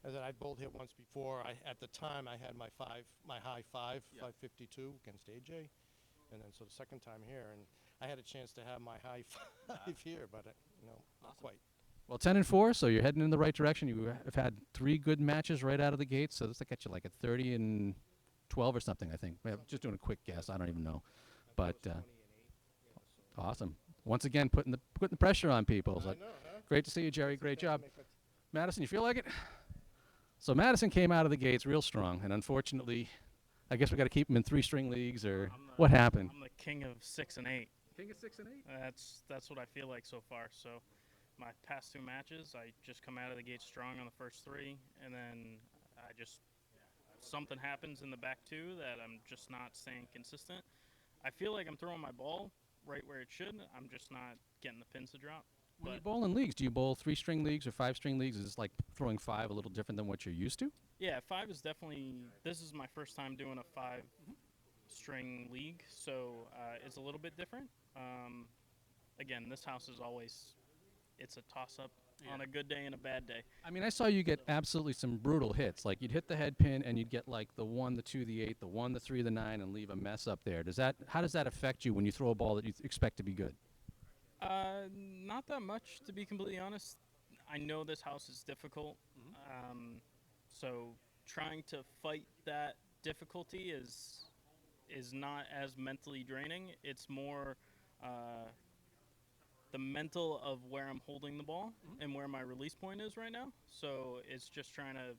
As I bowled here once before. At the time, I had my high 5, Yeah. 552 against AJ, and then so the second time here, and I had a chance to have my high 5 here, but not quite. Well, 10 and 4, so you're heading in the right direction. You have had 3 good matches right out of the gate, so this will get you like at 30 and 12 or something, I think. Just doing a quick guess. I don't even know. But 20 and 8. awesome. Once again, putting the pressure on people. I Like, know, huh? great to see you, Jerry. Great job. Make it- Madison, you feel like it? So Madison came out of the gates real strong, and unfortunately, I guess we got to keep him in 3-string leagues, or what happened? I'm the king of 6 and 8. King of 6 and 8. That's what I feel like so far. So my past 2 matches, I just come out of the gate strong on the first 3, and then something happens in the back 2 that I'm just not staying consistent. I feel like I'm throwing my ball right where it should. I'm just not getting the pins to drop. When you But bowl in leagues, do you bowl 3-string leagues or 5-string leagues? Is this like throwing 5 a little different than what you're used to? yeah, 5 is definitely. This is my first time doing a 5-string league, so it's a little bit different. Again, this house is always. It's a toss-up on a good day and a bad day. I mean, I saw you get absolutely some brutal hits. Like, you'd hit the head pin, and you'd get like the 1, the 2, the 8, the 1, the 3, the 9, and leave a mess up there. How does that affect you when you throw a ball that you expect to be good? Not that much, to be completely honest. I know this house is difficult, so trying to fight that difficulty is not as mentally draining. It's more the mental of where I'm holding the ball and where my release point is right now. So it's just trying to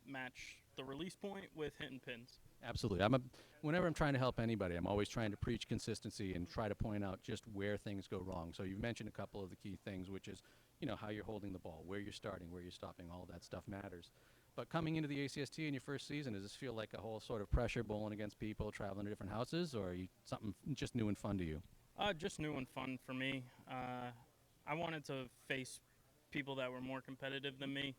match the release point with hitting pins. Absolutely. Whenever I'm trying to help anybody, I'm always trying to preach consistency and try to point out just where things go wrong. So you've mentioned a couple of the key things, which is, how you're holding the ball, where you're starting, where you're stopping, all of that stuff matters. But coming into the ACST in your first season, does this feel like a whole sort of pressure bowling against people, traveling to different houses, or are you something just new and fun to you? Just new and fun for me. I wanted to face people that were more competitive than me.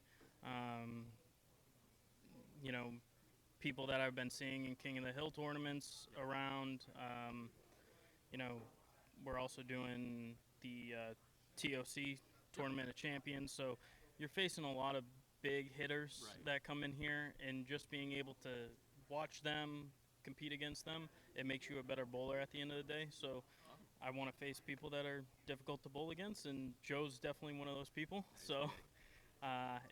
You know, people that I've been seeing in King of the Hill tournaments around. You know, we're also doing the TOC Tournament of Champions, so you're facing a lot of big hitters that come in here, and just being able to watch them, compete against them, it makes you a better bowler at the end of the day. So I want to face people that are difficult to bowl against, and Joe's definitely one of those people. So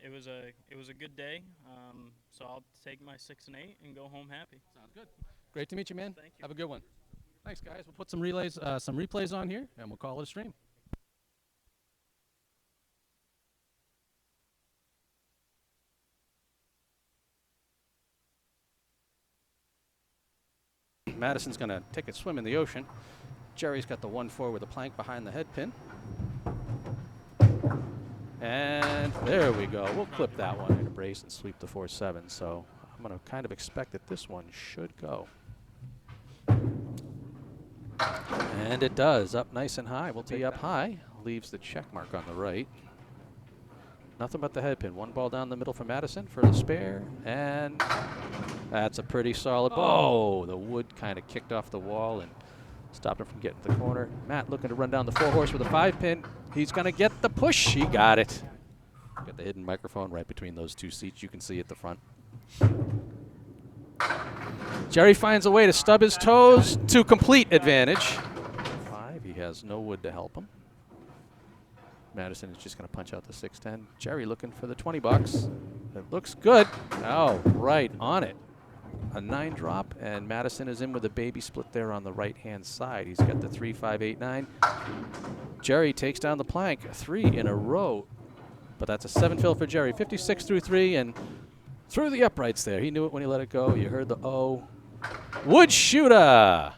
it was a good day. So I'll take my 6 and 8 and go home happy. Sounds good. Great to meet you, man. Thank you. Have a good one. Thanks, guys. We'll put some replays on here, and we'll call it a stream. Madison's going to take a swim in the ocean. Jerry's got the 1-4 with a plank behind the head pin. And there we go. We'll clip that one in a brace and sweep the 4-7. So I'm going to kind of expect that this one should go. And it does. Up nice and high. We'll tee up high. Leaves the check mark on the right. Nothing but the head pin. One ball down the middle for Madison for the spare. And that's a pretty solid ball. Oh, the wood kind of kicked off the wall and stopped him from getting to the corner. Matt looking to run down the 4-horse with a 5-pin. He's going to get the push. He got it. Got the hidden microphone right between those two seats. You can see at the front. Jerry finds a way to stub his toes to complete advantage. 5. He has no wood to help him. Madison is just going to punch out the 6-10. Jerry looking for the 20 bucks. It looks good. Oh, right on it. A 9 drop, and Madison is in with a baby split there on the right-hand side. He's got the 3, 5, 8, 9. Jerry takes down the plank, 3 in a row. But that's a 7 fill for Jerry. 56 through 3, and through the uprights there. He knew it when he let it go. You heard the O. Wood shooter!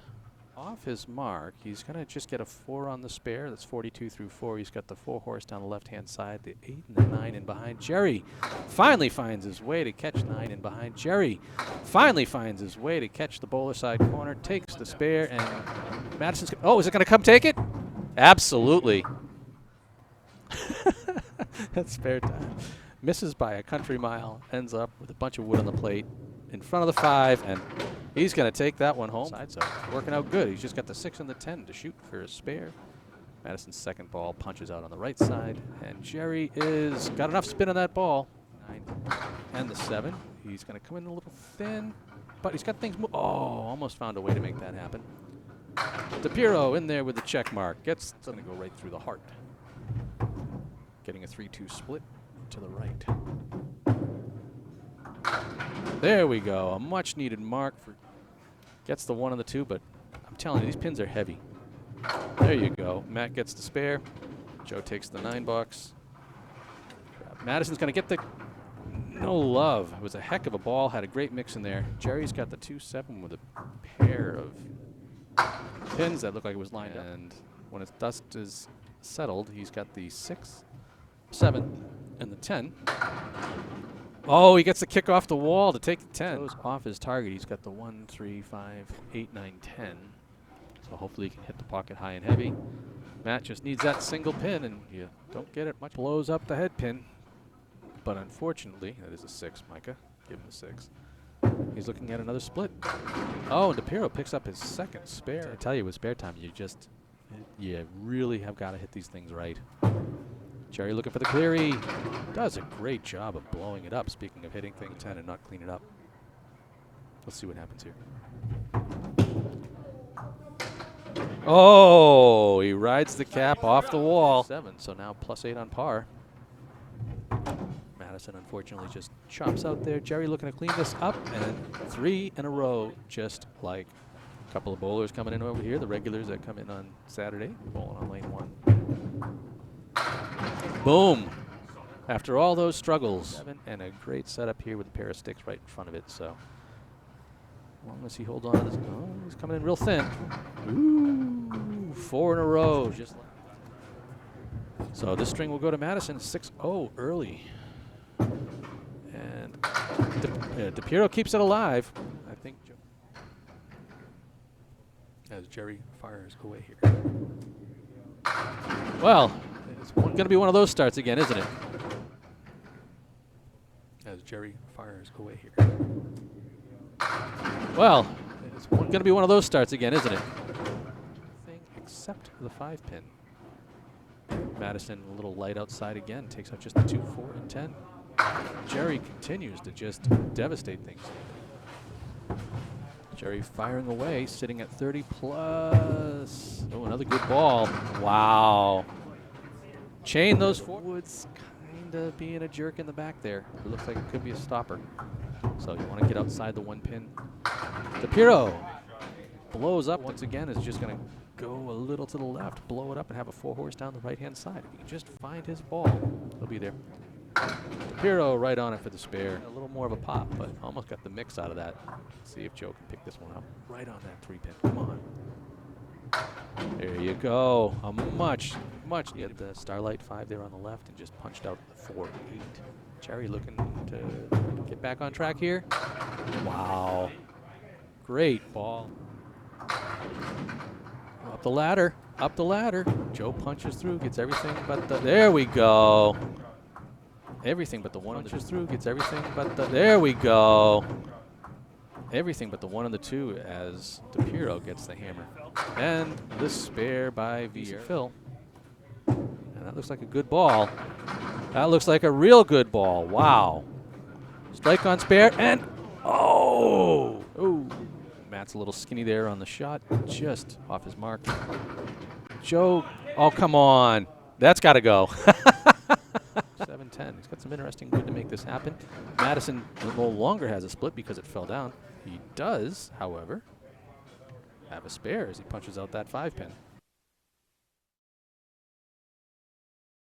Off his mark, he's going to just get a 4 on the spare. That's 42 through 4. He's got the 4-horse down the left-hand side, the 8 and the 9 in behind. Jerry finally finds his way to catch 9 in behind. Jerry finally finds his way to catch the bowler side corner, takes the spare, and Madison's... Oh, is it going to come take it? Absolutely. That's spare time. Misses by a country mile, ends up with a bunch of wood on the plate in front of the 5, and he's going to take that one home. So working out good. He's just got the 6 and the 10 to shoot for a spare. Madison's second ball punches out on the right side, and Jerry is got enough spin on that ball. 9 and the 7. He's going to come in a little thin, but he's got things. Oh, almost found a way to make that happen. DiPirro in there with the check mark. It's going to go right through the heart. Getting a 3-2 split to the right. There we go. A much needed mark for gets the 1 and the 2, but I'm telling you, these pins are heavy. There you go. Matt gets the spare. Joe takes the 9 bucks. Madison's going to get the no love. It was a heck of a ball. Had a great mix in there. Jerry's got the 2-7 with a pair of pins that look like it was lined up. And when its dust is settled, he's got the 6, 7, and the 10. Oh, he gets the kick off the wall to take the 10. Goes off his target. He's got the 1, 3, 5, 8, 9, 10. So hopefully he can hit the pocket high and heavy. Matt just needs that single pin, and you don't get it much. Blows up the head pin. But unfortunately, that is a 6, Micah. Give him the 6. He's looking at another split. Oh, and DiPirro picks up his second spare. I tell you, with spare time, you really have got to hit these things right. Jerry looking for the cleary. Does a great job of blowing it up. Speaking of hitting thing 10 and not clean it up. Let's see what happens here. Oh, he rides the cap off the wall. 7, so now +8 on par. Madison unfortunately just chops out there. Jerry looking to clean this up, and 3 in a row, just like a couple of bowlers coming in over here. The regulars that come in on Saturday, bowling on lane 1. Boom. After all those struggles. And a great setup here with a pair of sticks right in front of it. So as long as he holds on to this. Oh, he's coming in real thin. Ooh, 4 in a row. Just like. So this string will go to Madison. 6-0 early. And DiPirro keeps it alive. I think as Jerry fires away here. Well, It's going to be one of those starts again, isn't it? As Jerry fires away here. Well, it's going to be one of those starts again, isn't it? Except the 5-pin. Madison a little light outside again, takes out just the 2, 4, and 10. Jerry continues to just devastate things. Jerry firing away, sitting at 30 plus. Oh, another good ball. Wow. Chain those four. Woods kind of being a jerk in the back there. It looks like it could be a stopper. So you want to get outside the 1 pin. DiPirro blows up once again. Is just going to go a little to the left, blow it up, and have a 4-horse down the right-hand side. If he can just find his ball, he'll be there. DiPirro right on it for the spare. A little more of a pop, but almost got the mix out of that. Let's see if Joe can pick this one up. Right on that 3-pin. Come on. There you go. A much needed the Starlight 5 there on the left and just punched out the 4-8. Jerry looking to get back on track here. Wow. Great ball. Up the ladder. Up the ladder. Joe punches through, gets everything but the. There we go. Everything but the one punches through, gets everything but the. There we go. Everything but the 1 and the 2 as DiPirro gets the hammer. And the spare by Vieira. Phil. And that looks like a good ball. That looks like a real good ball. Wow. Strike on spare and oh! Oh. Matt's a little skinny there on the shot, just off his mark. Joe, oh come on. That's got to go. 7-10. He's got some interesting wood to make this happen. Madison no longer has a split because it fell down. He does, however, have a spare as he punches out that 5-pin.